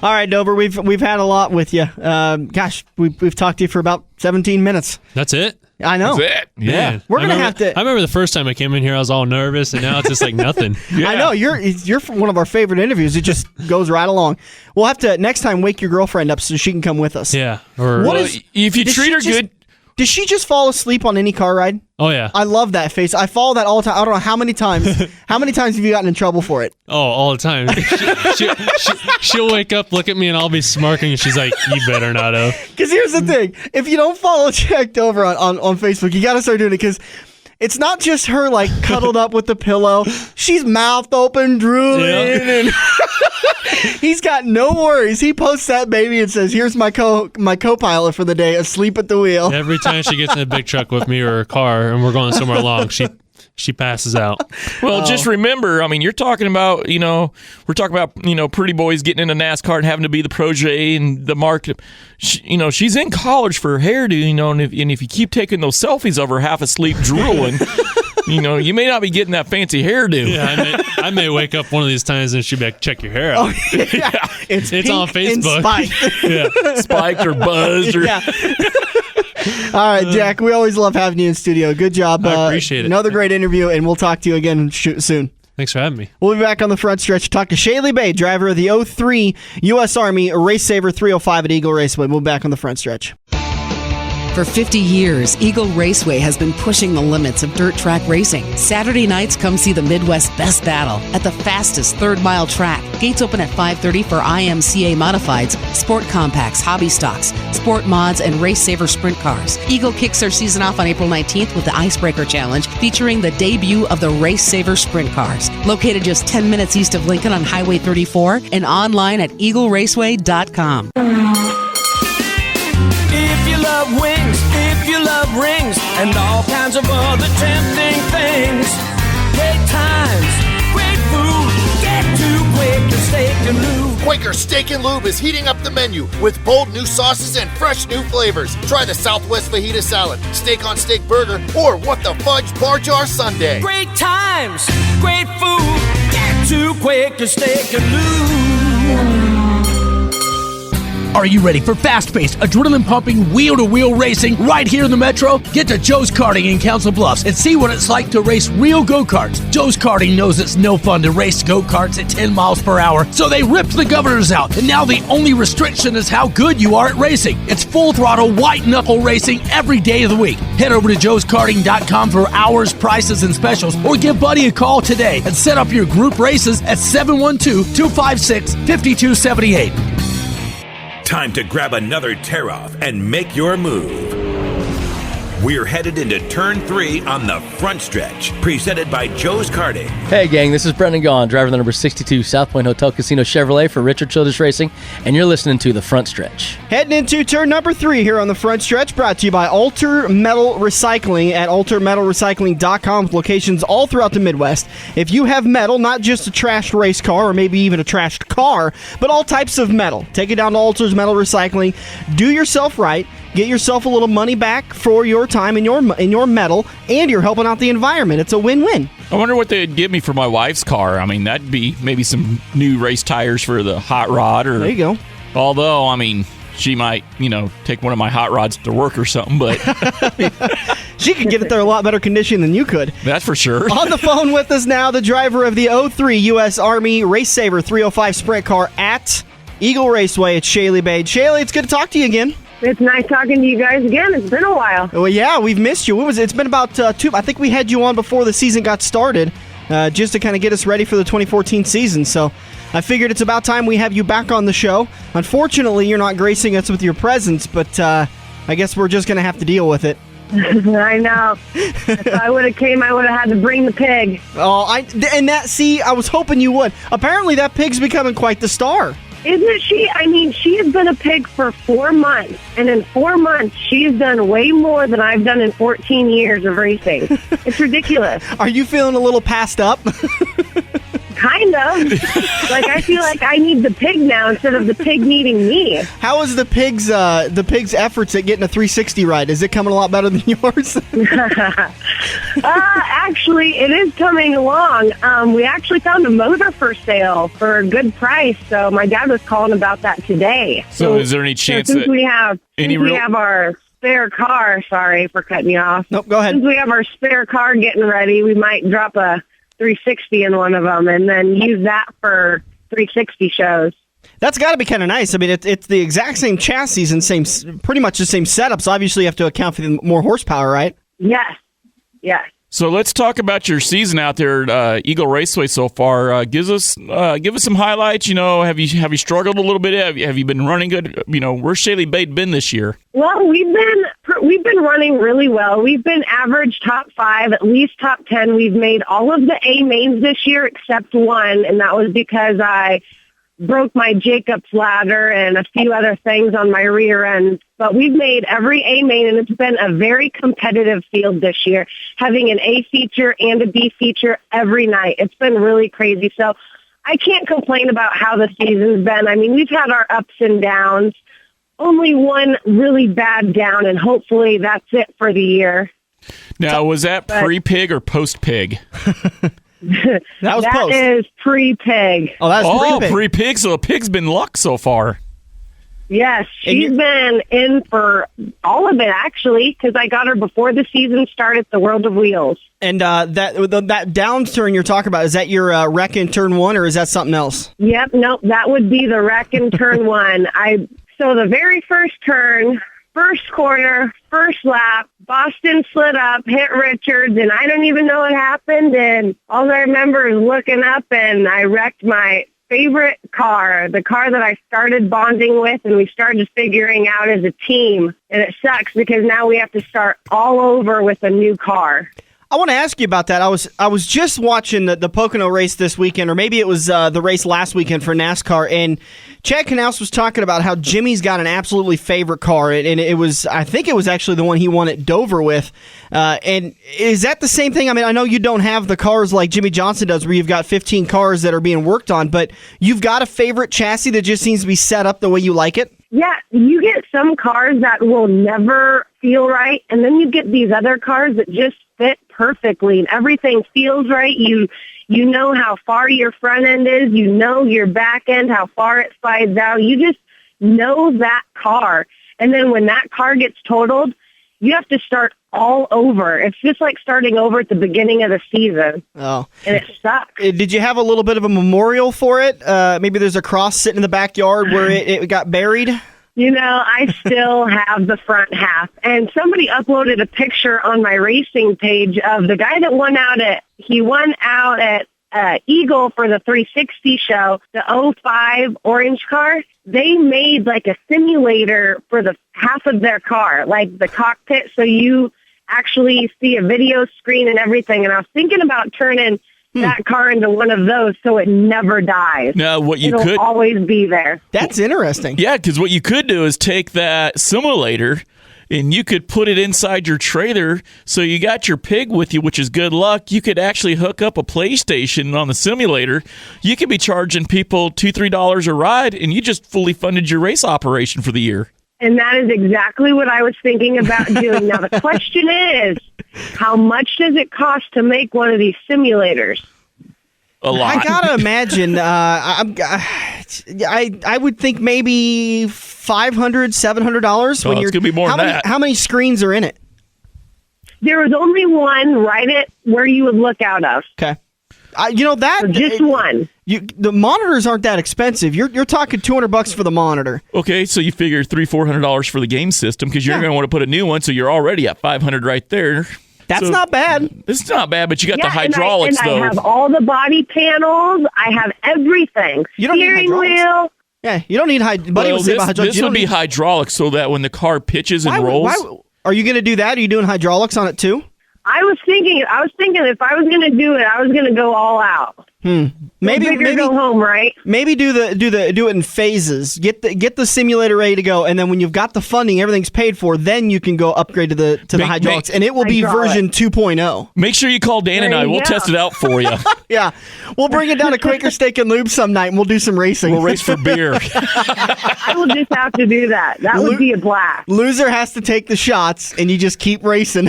[SPEAKER 2] All right, Dover, we've had a lot with you. Gosh, we've talked to you for about 17 minutes.
[SPEAKER 9] That's it?
[SPEAKER 2] I know.
[SPEAKER 3] That's it. Yeah.
[SPEAKER 2] We're going to have to...
[SPEAKER 9] I remember the first time I came in here, I was all nervous, and now it's just like nothing.
[SPEAKER 3] Yeah.
[SPEAKER 2] I know. You're one of our favorite interviews. It just goes right along. We'll have to, next time, wake your girlfriend up so she can come with us.
[SPEAKER 9] Yeah.
[SPEAKER 3] If you treat her good...
[SPEAKER 2] Does she just fall asleep on any car ride?
[SPEAKER 9] Oh, yeah.
[SPEAKER 2] I love that face. I follow that all the time. I don't know how many times. How many times have you gotten in trouble for it?
[SPEAKER 9] Oh, all the time. She'll wake up, look at me, and I'll be smirking, and she's like, you better not have.
[SPEAKER 2] Because here's the thing. If you don't follow Jack Dover on Facebook, you got to start doing it because it's not just her like cuddled up with the pillow. She's mouth open, drooling.
[SPEAKER 9] Yeah.
[SPEAKER 2] And he's got no worries. He posts that baby and says, here's my co-pilot for the day, asleep at the wheel.
[SPEAKER 9] Every time she gets in a big truck with me or a car and we're going somewhere long, she passes out.
[SPEAKER 3] Well, just remember, I mean, you're talking about, we're talking about, pretty boys getting into NASCAR and having to be the protege and the market. She's in college for her hairdo, and if you keep taking those selfies of her half asleep drooling, you may not be getting that fancy hairdo.
[SPEAKER 9] Yeah, I may wake up one of these times and she'll be like, check your hair out.
[SPEAKER 2] Oh, yeah. It's
[SPEAKER 9] on Facebook.
[SPEAKER 2] Spiked.
[SPEAKER 3] Spiked or buzzed. Or...
[SPEAKER 2] Yeah. All right, Jack, we always love having you in studio. Good job.
[SPEAKER 9] I appreciate it.
[SPEAKER 2] Another great interview, and we'll talk to you again soon.
[SPEAKER 9] Thanks for having me.
[SPEAKER 2] We'll be back on the front stretch to talk to Shayle Bade, driver of the 03 U.S. Army Race Saver 305 at Eagle Raceway. We'll be back on the front stretch.
[SPEAKER 10] For 50 years, Eagle Raceway has been pushing the limits of dirt track racing. Saturday nights, come see the Midwest Best Battle at the fastest third-mile track. Gates open at 5:30 for IMCA Modifieds, Sport Compacts, Hobby Stocks, Sport Mods, and Race Saver Sprint Cars. Eagle kicks their season off on April 19th with the Icebreaker Challenge, featuring the debut of the Race Saver Sprint Cars. Located just 10 minutes east of Lincoln on Highway 34 and online at eagleraceway.com.
[SPEAKER 4] If you love rings and all kinds of other tempting things, great times, great food, get to Quaker Steak and Lube.
[SPEAKER 5] Quaker Steak and Lube is heating up the menu with bold new sauces and fresh new flavors. Try the Southwest Fajita Salad, Steak on Steak Burger, or What the Fudge Bar Jar Sundae.
[SPEAKER 4] Great times, great food, get to Quaker Steak and Lube.
[SPEAKER 7] Are you ready for fast-paced, adrenaline-pumping, wheel-to-wheel racing right here in the Metro? Get to Joe's Karting in Council Bluffs and see what it's like to race real go-karts. Joe's Karting knows it's no fun to race go-karts at 10 miles per hour, so they ripped the governors out, and now the only restriction is how good you are at racing. It's full-throttle, white-knuckle racing every day of the week. Head over to joeskarting.com for hours, prices, and specials, or give Buddy a call today and set up your group races at 712-256-5278.
[SPEAKER 1] Time to grab another tear-off and make your move. We're headed into Turn 3 on the front stretch, presented by Joe's Karting.
[SPEAKER 11] Hey gang, this is Brendan Gaughan, driver of the number 62 South Point Hotel Casino Chevrolet for Richard Childress Racing, and you're listening to The Front Stretch.
[SPEAKER 2] Heading into turn number 3 here on the front stretch, brought to you by Alter Metal Recycling at altermetalrecycling.com with locations all throughout the Midwest. If you have metal, not just a trashed race car or maybe even a trashed car, but all types of metal, take it down to Alter's Metal Recycling. Do yourself right. Get yourself a little money back for your time in your metal, and you're helping out the environment. It's a win-win.
[SPEAKER 3] I wonder what they'd give me for my wife's car. I mean, that'd be maybe some new race tires for the hot rod. Or
[SPEAKER 2] there you go.
[SPEAKER 3] Although, I mean, she might, take one of my hot rods to work or something, but...
[SPEAKER 2] She could get it there a lot better condition than you could.
[SPEAKER 3] That's for sure.
[SPEAKER 2] On the phone with us now, the driver of the 03 U.S. Army Race Saver 305 sprint car at Eagle Raceway. It's Shayle Bade. Shayle, it's good to talk to you again.
[SPEAKER 12] It's nice talking to you guys again. It's been a while.
[SPEAKER 2] Well, yeah, we've missed you. What was it? It's been about two. I think we had you on before the season got started, just to kind of get us ready for the 2014 season. So I figured it's about time we have you back on the show. Unfortunately, you're not gracing us with your presence, but I guess we're just going to have to deal with it.
[SPEAKER 12] I know. If I would have came, I would have had to bring the pig.
[SPEAKER 2] Oh, I was hoping you would. Apparently, that pig's becoming quite the star.
[SPEAKER 12] Isn't she? I mean, she has been a pig for 4 months, and in 4 months, she's done way more than I've done in 14 years of racing. It's ridiculous.
[SPEAKER 2] Are you feeling a little passed up?
[SPEAKER 12] Kind of. Like, I feel like I need the pig now instead of the pig needing me.
[SPEAKER 2] How is the pig's efforts at getting a 360 ride? Is it coming a lot better than yours?
[SPEAKER 12] Actually, it is coming along. We actually found a motor for sale for a good price, so my dad was calling about that today.
[SPEAKER 3] So is there any chance
[SPEAKER 12] since
[SPEAKER 3] that
[SPEAKER 12] we have our spare car, sorry for cutting you off.
[SPEAKER 2] Nope, go ahead.
[SPEAKER 12] Since we have our spare car getting ready, we might drop a 360 in one of them and then use that for 360 shows.
[SPEAKER 2] That's got to be kind of nice. I mean, it's the exact same chassis and pretty much the same setup, so obviously you have to account for the more horsepower, right?
[SPEAKER 12] Yes.
[SPEAKER 3] So let's talk about your season out there at Eagle Raceway so far. Give us some highlights. You know, have you struggled a little bit? Have you been running good? You know, where's Shayle Bade been this year?
[SPEAKER 12] Well, we've been running really well. We've been average top 5, at least top 10. We've made all of the A mains this year except one, and that was because I broke my Jacob's ladder and a few other things on my rear end. But we've made every A main, and it's been a very competitive field this year, having an A feature and a B feature every night. It's been really crazy. So I can't complain about how the season's been. I mean, we've had our ups and downs. Only one really bad down, and hopefully that's it for the year.
[SPEAKER 3] Now, was that pre-pig or post-pig?
[SPEAKER 2] That was post.
[SPEAKER 12] That is pre-pig.
[SPEAKER 2] Oh, that's pre-pig.
[SPEAKER 3] Pre-pig. So a pig's been luck so far.
[SPEAKER 12] Yes, she's been in for all of it, actually, because I got her before the season started at the World of Wheels.
[SPEAKER 2] And that downturn you're talking about, is that your wreck in turn 1, or is that something else?
[SPEAKER 12] Yep, nope, that would be the wreck in turn 1. So the very first turn, first corner, first lap, Boston slid up, hit Richards, and I don't even know what happened. And all I remember is looking up, and I wrecked my favorite car, the car that I started bonding with, and we started figuring out as a team. And it sucks because now we have to start all over with a new car.
[SPEAKER 2] I want to ask you about that. I was just watching the Pocono race this weekend, or maybe it was the race last weekend for NASCAR, and Chad Knaus was talking about how Jimmy's got an absolutely favorite car, and I think it was actually the one he won at Dover with. And is that the same thing? I mean, I know you don't have the cars like Jimmy Johnson does, where you've got 15 cars that are being worked on, but you've got a favorite chassis that just seems to be set up the way you like it?
[SPEAKER 12] Yeah, you get some cars that will never feel right, and then you get these other cars that just fit perfectly, and everything feels right. You know how far your front end is. You know your back end, how far it slides out. You just know that car. And then when that car gets totaled, you have to start all over. It's just like starting over at the beginning of the season.
[SPEAKER 2] Oh.
[SPEAKER 12] And it sucks.
[SPEAKER 2] Did you have a little bit of a memorial for it? Maybe there's a cross sitting in the backyard where it got buried?
[SPEAKER 12] You know, I still have the front half. And somebody uploaded a picture on my racing page of the guy that won out at Eagle for the 360 show, the 05 orange car. They made like a simulator for the half of their car, like the cockpit, so you actually see a video screen and everything. And I was thinking about turning that car into one of those so it never dies.
[SPEAKER 3] Now,
[SPEAKER 12] It'll always be there.
[SPEAKER 2] That's interesting.
[SPEAKER 3] Yeah, because what you could do is take that simulator and you could put it inside your trailer, so you got your pig with you, which is good luck. You could actually hook up a PlayStation on the simulator. You could be charging people $2-3 a ride, and you just fully funded your race operation for the year.
[SPEAKER 12] And that is exactly what I was thinking about doing. Now, the question is, how much does it cost to make one of these simulators?
[SPEAKER 3] A lot.
[SPEAKER 2] I gotta imagine. I would think maybe $500, $700.
[SPEAKER 3] Oh, it's gonna be more than that.
[SPEAKER 2] How many screens are in it?
[SPEAKER 12] There was only one right at where you would look out of.
[SPEAKER 2] Okay. So just one. The monitors aren't that expensive. You're talking $200 for the monitor.
[SPEAKER 3] Okay, so you figure $300-$400 for the game system because you're going to want to put a new one, so you're already at $500 right there.
[SPEAKER 2] That's not bad.
[SPEAKER 3] It's not bad, but you got the hydraulics,
[SPEAKER 12] and
[SPEAKER 3] though.
[SPEAKER 12] I have all the body panels. I have everything.
[SPEAKER 2] You don't need
[SPEAKER 12] Steering wheel.
[SPEAKER 2] Yeah, you don't need hydraulics.
[SPEAKER 3] This would be hydraulics so that when the car pitches and rolls.
[SPEAKER 2] Are you going to do that? Are you doing hydraulics on it too?
[SPEAKER 12] I was thinking if I was going to do it, I was going to go all out.
[SPEAKER 2] Maybe
[SPEAKER 12] go home, right?
[SPEAKER 2] Maybe do it in phases. Get the simulator ready to go, and then when you've got the funding, everything's paid for. Then you can go upgrade to the hydraulics, and it will be version 2.0.
[SPEAKER 3] Make sure you call Dan and I. We'll test it out for you.
[SPEAKER 2] Yeah, we'll bring it down to Quaker Steak and Lube some night, and we'll do some racing.
[SPEAKER 3] We'll race for beer.
[SPEAKER 12] I will just have to do that. That would be a blast.
[SPEAKER 2] Loser has to take the shots, and you just keep racing.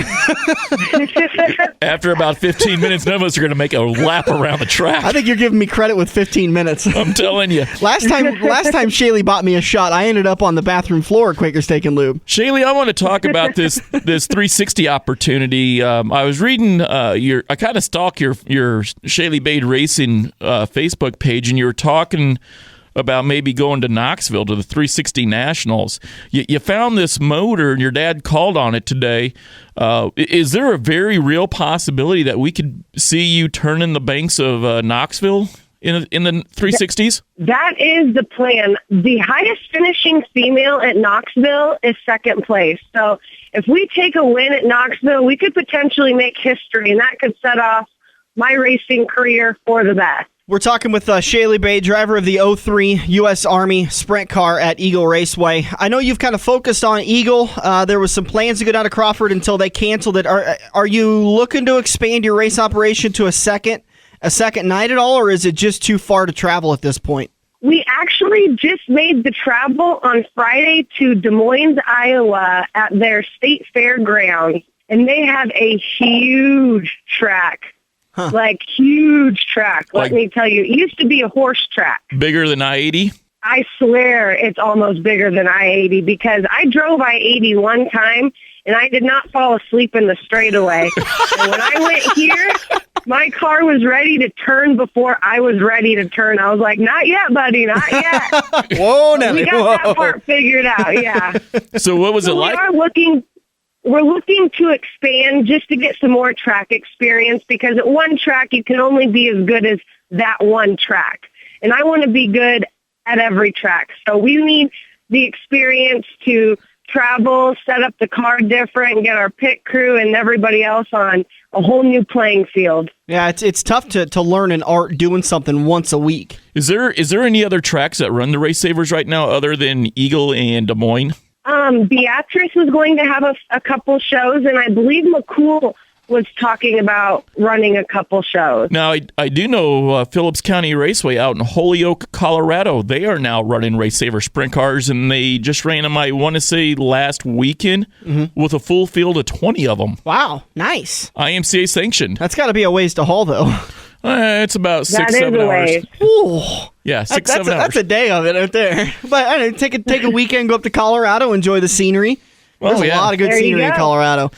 [SPEAKER 3] After about 15 minutes, none of us are going to make a lap around the track.
[SPEAKER 2] I think you're giving me credit with 15 minutes.
[SPEAKER 3] I'm telling you.
[SPEAKER 2] Last time Shayle bought me a shot, I ended up on the bathroom floor at Quaker Steak and Lube.
[SPEAKER 3] Shayle, I want to talk about this 360 opportunity. I was reading I kind of stalk your Shayle Bade Racing Facebook page, and you were talking about maybe going to Knoxville to the 360 Nationals. You found this motor, and your dad called on it today. Is there a very real possibility that we could see you turning the banks of Knoxville in the 360s?
[SPEAKER 12] That is the plan. The highest finishing female at Knoxville is second place. So if we take a win at Knoxville, we could potentially make history, and that could set off my racing career for the best.
[SPEAKER 2] We're talking with Shayle Bade, driver of the 03 U.S. Army Sprint car at Eagle Raceway. I know you've kind of focused on Eagle. There was some plans to go down to Crawford until they canceled it. Are you looking to expand your race operation to a second night at all, or is it just too far to travel at this point?
[SPEAKER 12] We actually just made the travel on Friday to Des Moines, Iowa at their state fairgrounds, and they have a huge track. Like huge track. Let me tell you, it used to be a horse track.
[SPEAKER 3] Bigger than I-80?
[SPEAKER 12] I swear it's almost bigger than I-80 because I drove I-80 one time and I did not fall asleep in the straightaway. And when I went here, my car was ready to turn before I was ready to turn. I was like, not yet, buddy, not yet.
[SPEAKER 2] Whoa, Nelly.
[SPEAKER 12] We got that part figured out, yeah.
[SPEAKER 3] So what was it like?
[SPEAKER 12] We're looking to expand just to get some more track experience because at one track you can only be as good as that one track. And I want to be good at every track. So we need the experience to travel, set up the car different, and get our pit crew and everybody else on a whole new playing field.
[SPEAKER 2] Yeah, it's tough to learn an art doing something once a week.
[SPEAKER 3] Is there any other tracks that run the Race Savers right now other than Eagle and Des Moines?
[SPEAKER 12] Beatrice was going to have a couple shows, and I believe McCool was talking about running a couple shows.
[SPEAKER 3] Now, I do know Phillips County Raceway out in Holyoke, Colorado, they are now running Race Saver sprint cars, and they just ran them, I want to say, last weekend with a full field of 20 of them.
[SPEAKER 2] Wow, nice.
[SPEAKER 3] IMCA sanctioned.
[SPEAKER 2] That's got to be a ways to haul, though.
[SPEAKER 3] It's about 6-7 hours.
[SPEAKER 2] Ooh.
[SPEAKER 3] Yeah, 6-7 hours.
[SPEAKER 2] That's a day of it right there. But I don't know, take a weekend, go up to Colorado, enjoy the scenery. There's a lot of good scenery in Colorado.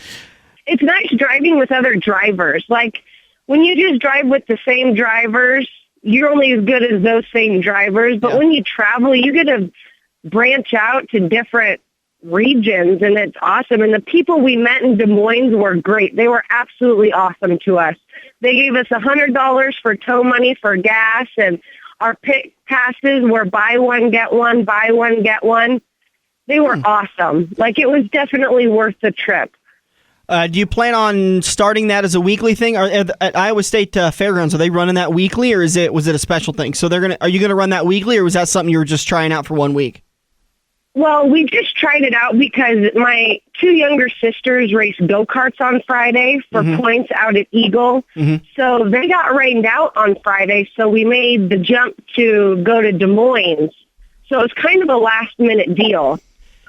[SPEAKER 12] It's nice driving with other drivers. Like, when you just drive with the same drivers, you're only as good as those same drivers. But when you travel, you get to branch out to different regions, and it's awesome. And the people we met in Des Moines were great. They were absolutely awesome to us. They gave us $100 for tow money for gas, and our pit passes were buy one, get one, buy one, get one. They were awesome. Like, it was definitely worth the trip.
[SPEAKER 2] Do you plan on starting that as a weekly thing? At Iowa State Fairgrounds, are they running that weekly, or was it a special thing? So are you going to run that weekly, or was that something you were just trying out for 1 week?
[SPEAKER 12] Well, we just tried it out because my two younger sisters raced go-karts on Friday for points out at Eagle. So they got rained out on Friday, so we made the jump to go to Des Moines. So it's kind of a last-minute deal.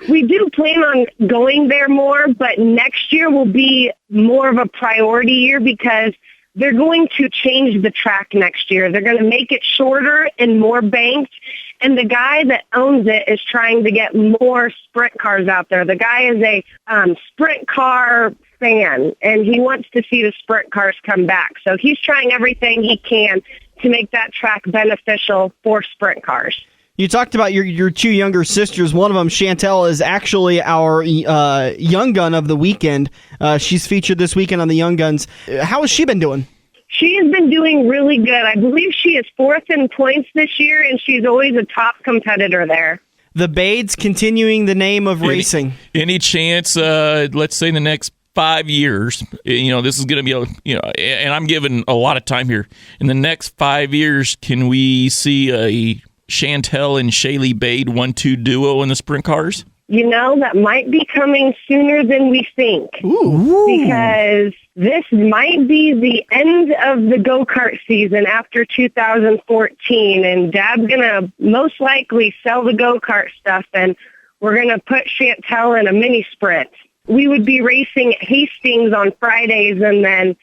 [SPEAKER 12] We do plan on going there more, but next year will be more of a priority year because they're going to change the track next year. They're going to make it shorter and more banked. And the guy that owns it is trying to get more sprint cars out there. The guy is a sprint car fan, and he wants to see the sprint cars come back. So he's trying everything he can to make that track beneficial for sprint cars.
[SPEAKER 2] You talked about your two younger sisters. One of them, Chantel, is actually our young gun of the weekend. She's featured this weekend on the Young Guns. How has she been doing?
[SPEAKER 12] She has been doing really good. I believe she is 4th in points this year, and she's always a top competitor there.
[SPEAKER 2] The Bades continuing the name of racing.
[SPEAKER 3] Any chance, let's say in the next 5 years, this is going to be, and I'm giving a lot of time here. In the next 5 years, can we see a Chantel and Shayle Bade 1-2 duo in the sprint cars?
[SPEAKER 12] That might be coming sooner than we think.
[SPEAKER 2] Ooh.
[SPEAKER 12] Because this might be the end of the go-kart season after 2014, and Dad's going to most likely sell the go-kart stuff, and we're going to put Chantel in a mini sprint. We would be racing at Hastings on Fridays and then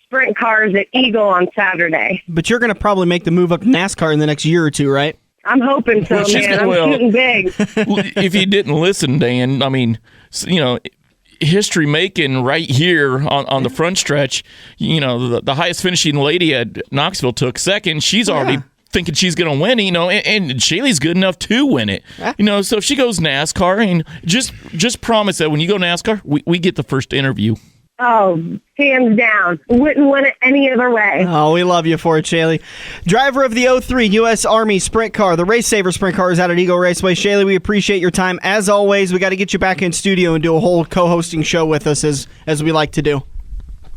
[SPEAKER 12] sprint cars at Eagle on Saturday.
[SPEAKER 2] But you're going to probably make the move up to NASCAR in the next year or two, right?
[SPEAKER 12] I'm hoping so, man. I'm shooting big.
[SPEAKER 3] If you didn't listen, Dan, I mean, history making right here on the front stretch. The highest finishing lady at Knoxville took second. She's already thinking she's going to win, and Shaylee's good enough to win it. So if she goes NASCAR, and just promise that when you go NASCAR, we get the first interview.
[SPEAKER 12] Oh, hands down. Wouldn't want it any other way.
[SPEAKER 2] Oh, we love you for it, Shayle. Driver of the 03 U.S. Army Sprint Car, the Race Saver Sprint Car is out at Eagle Raceway. Shayle, we appreciate your time. As always, we got to get you back in studio and do a whole co-hosting show with us as we like to do.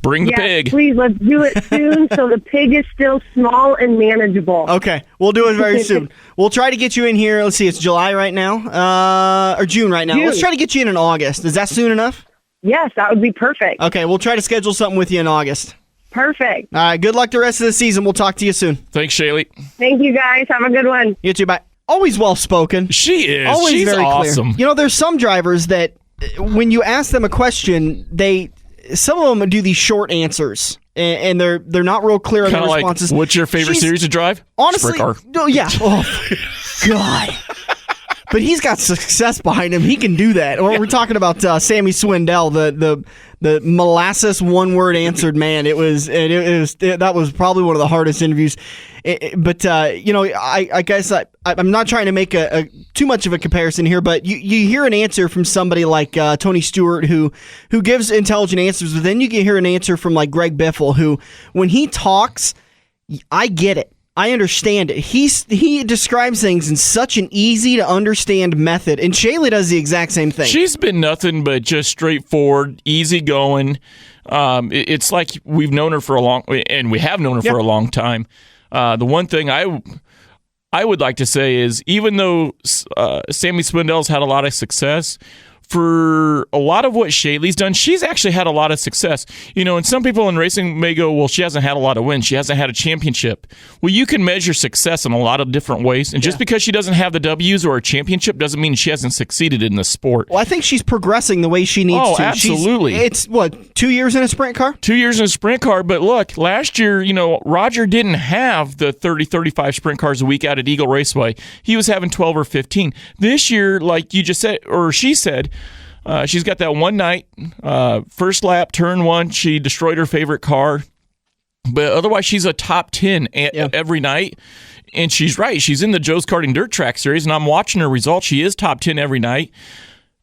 [SPEAKER 3] Bring the pig.
[SPEAKER 12] Please, let's do it soon so the pig is still small and manageable.
[SPEAKER 2] Okay, we'll do it very soon. We'll try to get you in here. Let's see, it's July right now, or June right now.
[SPEAKER 12] June.
[SPEAKER 2] Let's try to get you in August. Is that soon enough?
[SPEAKER 12] Yes, that would be perfect.
[SPEAKER 2] Okay, we'll try to schedule something with you in August.
[SPEAKER 12] Perfect.
[SPEAKER 2] All right, good luck the rest of the season. We'll talk to you soon.
[SPEAKER 3] Thanks, Shayle.
[SPEAKER 12] Thank you, guys. Have a good one.
[SPEAKER 2] You too, bye. Always well-spoken.
[SPEAKER 3] She is.
[SPEAKER 2] Always
[SPEAKER 3] She's
[SPEAKER 2] very
[SPEAKER 3] awesome.
[SPEAKER 2] clear. There's some drivers that when you ask them a question, some of them do these short answers, and they're not real clear on their responses.
[SPEAKER 3] Like, what's your favorite series to drive?
[SPEAKER 2] Honestly,
[SPEAKER 3] Sprint car.
[SPEAKER 2] Oh, yeah. Oh, God. But he's got success behind him. He can do that. Or we're talking about Sammy Swindell, the molasses one-word answered man. That was probably one of the hardest interviews. I guess I'm not trying to make too much of a comparison here, but you hear an answer from somebody like Tony Stewart who gives intelligent answers, but then you can hear an answer from like Greg Biffle, who when he talks, I get it. I understand it. He describes things in such an easy to understand method, and Shayle does the exact same thing.
[SPEAKER 3] She's been nothing but just straightforward, easygoing. It's like we've known her for a long, and we have known her for a long time. The one thing I would like to say is, even though Sammy Swindell's had a lot of success, for a lot of what Shaylee's done, she's actually had a lot of success. And some people in racing may go, well, she hasn't had a lot of wins. She hasn't had a championship. Well, you can measure success in a lot of different ways. And just because she doesn't have the W's or a championship doesn't mean she hasn't succeeded in the sport.
[SPEAKER 2] Well, I think she's progressing the way she needs to.
[SPEAKER 3] Oh, absolutely.
[SPEAKER 2] It's, 2 years in a sprint car?
[SPEAKER 3] 2 years in a sprint car. But look, last year, Roger didn't have the 30, 35 sprint cars a week out at Eagle Raceway. He was having 12 or 15. This year, like you just said, or she said, she's got that one night, first lap, turn one, she destroyed her favorite car. But otherwise, she's a top 10 every night. And she's right. She's in the Joe's Karting Dirt Track Series, and I'm watching her results. She is top 10 every night.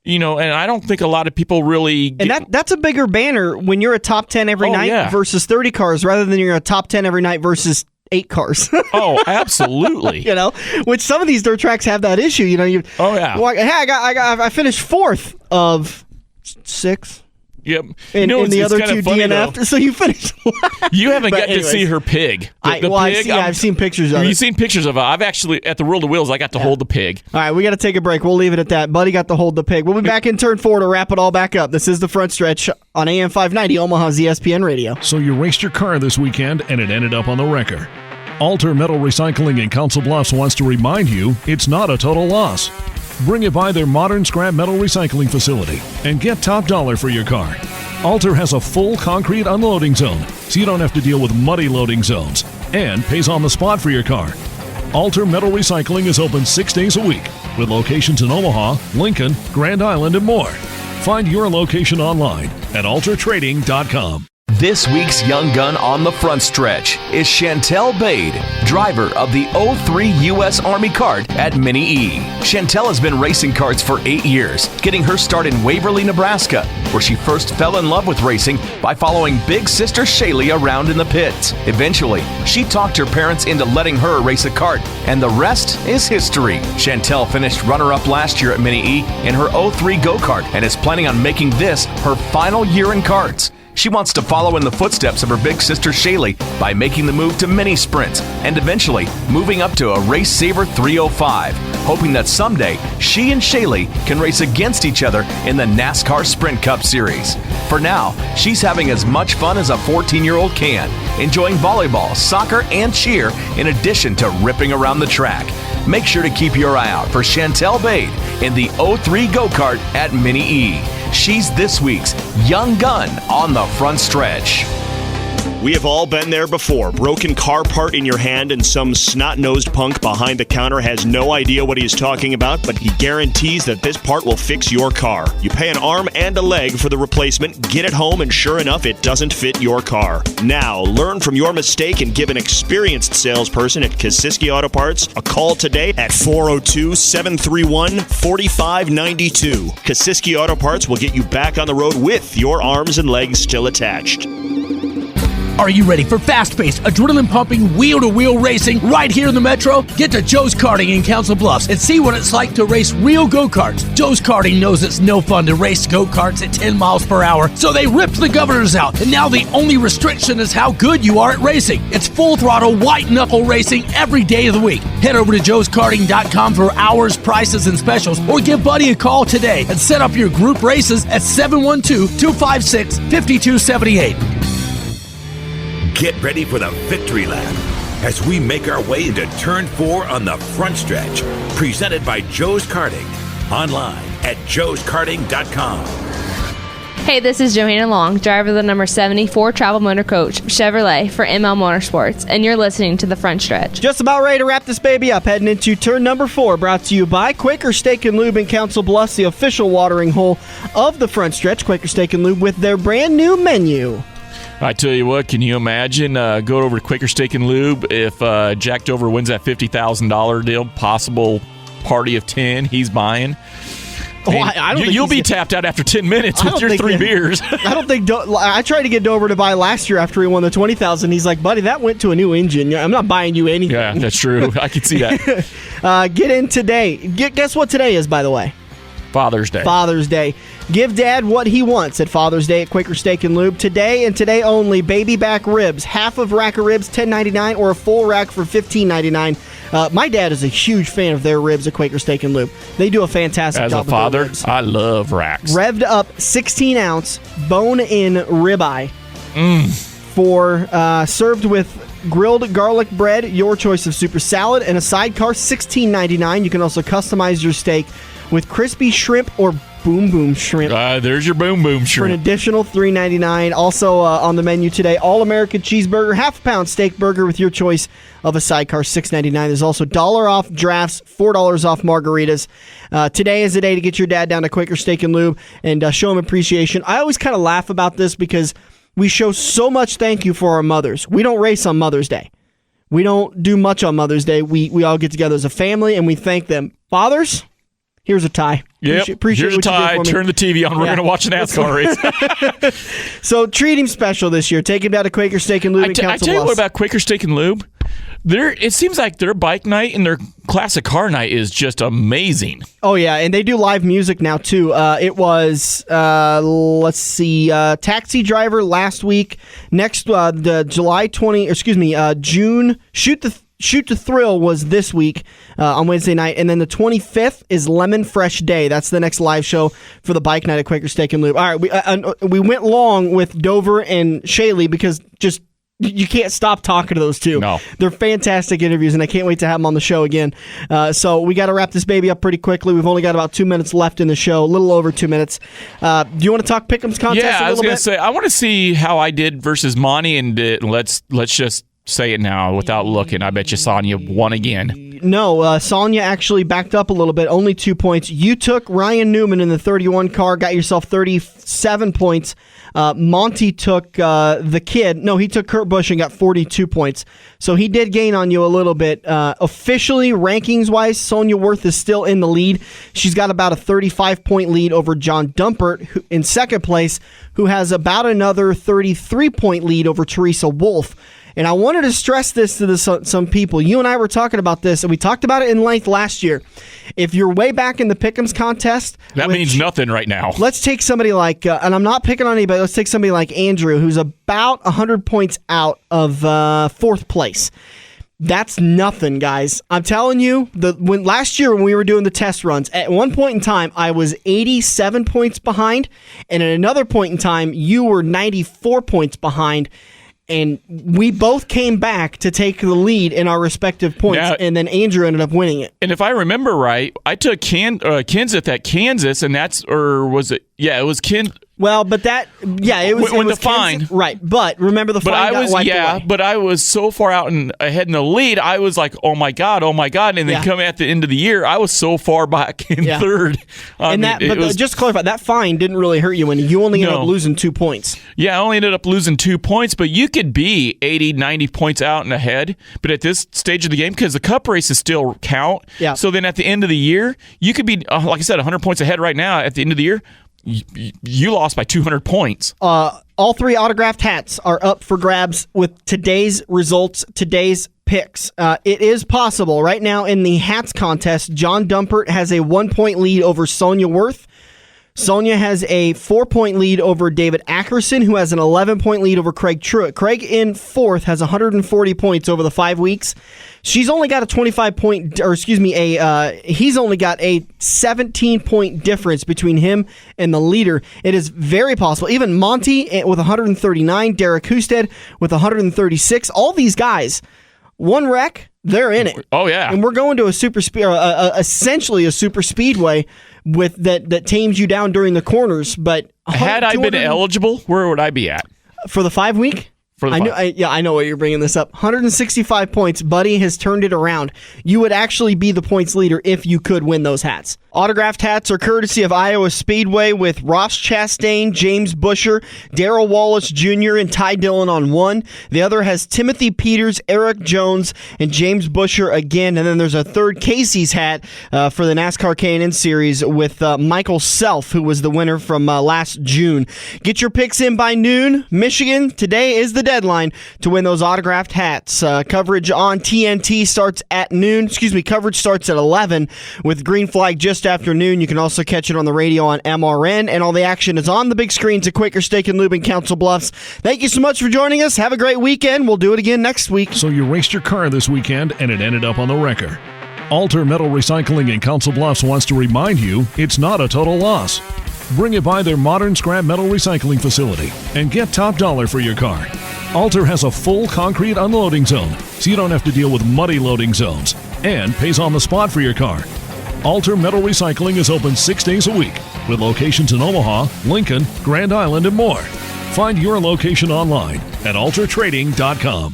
[SPEAKER 3] And I don't think a lot of people really
[SPEAKER 2] And that's a bigger banner when you're a top 10 every night versus 30 cars, rather than you're a top 10 every night versus 8 cars.
[SPEAKER 3] Oh, absolutely.
[SPEAKER 2] Which some of these dirt tracks have that issue. Hey, I finished 4th of 6.
[SPEAKER 3] Yep.
[SPEAKER 2] And the other two DNF'd,
[SPEAKER 3] though.
[SPEAKER 2] so you finished last.
[SPEAKER 3] You haven't got to see her pig.
[SPEAKER 2] I've seen pictures of it.
[SPEAKER 3] You've seen pictures of it. I've actually, at the World of Wheels, I got to hold the pig.
[SPEAKER 2] All right, we got to take a break. We'll leave it at that. Buddy got to hold the pig. We'll be back in turn 4 to wrap it all back up. This is The Front Stretch on AM 590, Omaha's ESPN Radio.
[SPEAKER 13] So you raced your car this weekend, and it ended up on the wrecker. Alter Metal Recycling in Council Bluffs wants to remind you it's not a total loss. Bring it by their modern scrap metal recycling facility and get top dollar for your car. Alter has a full concrete unloading zone, so you don't have to deal with muddy loading zones, and pays on the spot for your car. Alter Metal Recycling is open 6 days a week, with locations in Omaha, Lincoln, Grand Island, and more. Find your location online at altertrading.com.
[SPEAKER 14] This week's Young Gun on the front stretch is Shayle Bade, driver of the 03 U.S. Army kart at Mini E. Shayle has been racing karts for 8 years, getting her start in Waverly, Nebraska, where she first fell in love with racing by following big sister Shayle around in the pits. Eventually, she talked her parents into letting her race a kart, and the rest is history. Shayle finished runner-up last year at Mini E in her 03 go-kart and is planning on making this her final year in karts. She wants to follow in the footsteps of her big sister Shayle by making the move to mini sprints and eventually moving up to a Race Saver 305, hoping that someday she and Shayle can race against each other in the NASCAR Sprint Cup Series. For now, she's having as much fun as a 14-year-old can, enjoying volleyball, soccer, and cheer in addition to ripping around the track. Make sure to keep your eye out for Shayle Bade in the 03 go-kart at Mini E. She's this week's Young Gun on the front stretch.
[SPEAKER 15] We have all been there before. Broken car part in your hand and some snot-nosed punk behind the counter has no idea what he is talking about, but he guarantees that this part will fix your car. You pay an arm and a leg for the replacement, get it home, and sure enough, it doesn't fit your car. Now, learn from your mistake and give an experienced salesperson at Kosiski Auto Parts a call today at 402-731-4592. Kosiski Auto Parts will get you back on the road with your arms and legs still attached.
[SPEAKER 7] Are you ready for fast-paced, adrenaline-pumping, wheel-to-wheel racing right here in the Metro? Get to Joe's Karting in Council Bluffs and see what it's like to race real go-karts. Joe's Karting knows it's no fun to race go-karts at 10 miles per hour, so they ripped the governors out, and now the only restriction is how good you are at racing. It's full-throttle, white-knuckle racing every day of the week. Head over to joeskarting.com for hours, prices, and specials, or give Buddy a call today and set up your group races at 712-256-5278.
[SPEAKER 1] Get ready for the victory lap as we make our way into Turn 4 on the front stretch. Presented by Joe's Karting. Online at joeskarting.com.
[SPEAKER 16] Hey, this is Johanna Long, driver of the number 74 Travel Motor Coach Chevrolet for ML Motorsports, and you're listening to The Front Stretch.
[SPEAKER 2] Just about ready to wrap this baby up, heading into turn number 4, brought to you by Quaker Steak and Lube in Council Bluffs, the official watering hole of The Front Stretch. Quaker Steak and Lube with their brand new menu.
[SPEAKER 3] I tell you what, can you imagine go over to Quaker Steak and Lube if Jack Dover wins that $50,000 deal, possible party of 10 he's buying? I don't think you'll be tapped out after 10 minutes with your 3 beers.
[SPEAKER 2] I don't think I tried to get Dover to buy last year after he won the $20,000. He's like, buddy, that went to a new engine. I'm not buying you anything.
[SPEAKER 3] Yeah, that's true. I can see that.
[SPEAKER 2] Get in today. Guess what today is, by the way?
[SPEAKER 3] Father's Day.
[SPEAKER 2] Father's Day. Give Dad what he wants at Father's Day at Quaker Steak and Lube. Today and today only, baby back ribs. Half of rack of ribs, $10.99, or a full rack for $15.99. My dad is a huge fan of their ribs at Quaker Steak and Lube. They do a fantastic job.
[SPEAKER 3] As a father, I love racks.
[SPEAKER 2] Revved up 16-ounce bone-in ribeye for served with grilled garlic bread, your choice of super salad, and a sidecar, $16.99. You can also customize your steak with crispy shrimp or boom boom shrimp.
[SPEAKER 3] There's your boom boom shrimp.
[SPEAKER 2] For an additional $3.99. Also on the menu today, all-American cheeseburger, half-pound steak burger with your choice of a sidecar, $6.99. There's also $1 off drafts, $4 off margaritas. Today is the day to get your dad down to Quaker Steak and Lube and show him appreciation. I always kind of laugh about this because we show so much thank you for our mothers. We don't race on Mother's Day. We don't do much on Mother's Day. We all get together as a family and we thank them. Fathers, here's a tie.
[SPEAKER 3] Yep.
[SPEAKER 2] Appreciate
[SPEAKER 3] Here's a tie. Turn the TV on. We're going to watch an NASCAR race.
[SPEAKER 2] So treat him special this year. Take him down to Quaker Steak and Lube in Council Bluffs.
[SPEAKER 3] I tell you what about Quaker Steak and Lube. It seems like their bike night and their classic car night is just amazing.
[SPEAKER 2] Oh, yeah, and they do live music now, too. It was, Taxi Driver last week. Next, the June, Shoot to Thrill was this week on Wednesday night, and then the 25th is Lemon Fresh Day. That's the next live show for the bike night at Quaker Steak and Lube. All right, we went long with Dover and Shayle because just you can't stop talking to those two.
[SPEAKER 3] No.
[SPEAKER 2] They're fantastic interviews, and I can't wait to have them on the show again. So we got to wrap this baby up pretty quickly. We've only got about 2 minutes left in the show, a little over 2 minutes. Do you want to talk Pick'ems contest a little bit?
[SPEAKER 3] Yeah, I was going to say, I want to see how I did versus Monty, and let's just say it now without looking. I bet you Sonya won again.
[SPEAKER 2] No, Sonia actually backed up a little bit, only 2 points. You took Ryan Newman in the 31 car, got yourself 37 points. Monty took the kid. No, he took Kurt Busch and got 42 points. So he did gain on you a little bit. Officially, rankings-wise, Sonia Worth is still in the lead. She's got about a 35-point lead over John Dumpert who, in second place, who has about another 33-point lead over Teresa Wolf. And I wanted to stress this to some people. You and I were talking about this, and we talked about it in length last year. If you're way back in the Pick'ems contest...
[SPEAKER 3] That means nothing right now.
[SPEAKER 2] Let's take somebody like, and I'm not picking on anybody, let's take somebody like Andrew, who's about 100 points out of fourth place. That's nothing, guys. I'm telling you, last year when we were doing the test runs, at one point in time, I was 87 points behind, and at another point in time, you were 94 points behind. And we both came back to take the lead in our respective points, and then Andrew ended up winning it.
[SPEAKER 3] And if I remember right, I took Kenseth at Kansas, and was it? Yeah, it was
[SPEAKER 2] Well, but it was
[SPEAKER 3] when
[SPEAKER 2] the
[SPEAKER 3] fine,
[SPEAKER 2] right? But remember the fine got wiped away.
[SPEAKER 3] But I was so far out and ahead in the lead. I was like, oh my god, and then coming at the end of the year, I was so far back in third.
[SPEAKER 2] Just to clarify, that fine didn't really hurt you, and you only ended up losing 2 points.
[SPEAKER 3] Yeah, I only ended up losing 2 points, but you could be 80, 90 points out and ahead. But at this stage of the game, because the Cup races still count, so then at the end of the year, you could be, like I said, 100 points ahead right now. At the end of the year, you lost by 200 points.
[SPEAKER 2] All 3 autographed hats are up for grabs with today's results, today's picks. It is possible. Right now in the hats contest, John Dumpert has a 1-point lead over Sonia Worth. Sonia has a 4-point lead over David Ackerson, who has an 11-point lead over Craig Truitt. Craig in fourth has 140 points over the 5 weeks. She's only got a 25-point, he's only got a 17-point difference between him and the leader. It is very possible. Even Monty with 139, Derek Husted with 136. All these guys, one wreck, they're in it.
[SPEAKER 3] Oh yeah,
[SPEAKER 2] and we're going to a super essentially a super speedway with that tames you down during the corners. But
[SPEAKER 3] had I been eligible, where would I be at
[SPEAKER 2] for the 5 week? I know what you're bringing this up. 165 points. Buddy has turned it around. You would actually be the points leader if you could win those hats. Autographed hats are courtesy of Iowa Speedway with Ross Chastain, James Busher, Darrell Wallace Jr., and Ty Dillon on one. The other has Timothy Peters, Eric Jones, and James Busher again. And then there's a third Casey's hat for the NASCAR K&N Series with Michael Self, who was the winner from last June. Get your picks in by noon. Michigan, today is the deadline to win those autographed hats. Coverage on TNT starts at noon. Coverage starts at 11 with Green Flag just afternoon. You can also catch it on the radio on MRN, and all the action is on the big screens at Quaker Steak and Lube in Council Bluffs. Thank you so much for joining us. Have a great weekend. We'll do it again next week.
[SPEAKER 13] So you raced your car this weekend, and it ended up on the wrecker. Alter Metal Recycling in Council Bluffs wants to remind you it's not a total loss. Bring it by their modern scrap metal recycling facility and get top dollar for your car. Alter has a full concrete unloading zone, so you don't have to deal with muddy loading zones, and pays on the spot for your car. Alter Metal Recycling is open 6 days a week, with locations in Omaha, Lincoln, Grand Island, and more. Find your location online at altertrading.com.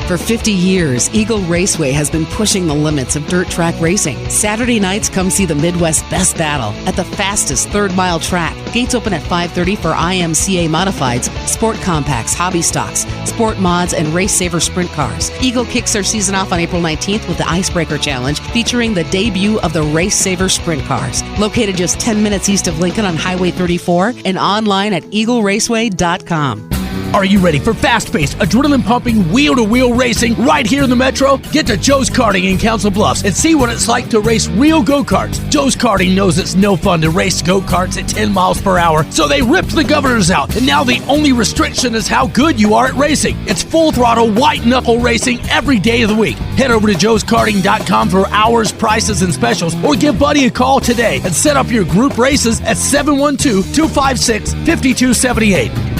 [SPEAKER 10] For 50 years, Eagle Raceway has been pushing the limits of dirt track racing. Saturday nights, come see the Midwest Best Battle at the fastest third-mile track. Gates open at 5:30 for IMCA Modifieds, Sport Compacts, Hobby Stocks, Sport Mods, and Race Saver Sprint Cars. Eagle kicks their season off on April 19th with the Icebreaker Challenge, featuring the debut of the Race Saver Sprint Cars. Located just 10 minutes east of Lincoln on Highway 34 and online at eagleraceway.com.
[SPEAKER 7] Are you ready for fast-paced, adrenaline-pumping, wheel-to-wheel racing right here in the Metro? Get to Joe's Karting in Council Bluffs and see what it's like to race real go-karts. Joe's Karting knows it's no fun to race go-karts at 10 miles per hour, so they ripped the governors out, and now the only restriction is how good you are at racing. It's full-throttle, white-knuckle racing every day of the week. Head over to joeskarting.com for hours, prices, and specials, or give Buddy a call today and set up your group races at 712-256-5278.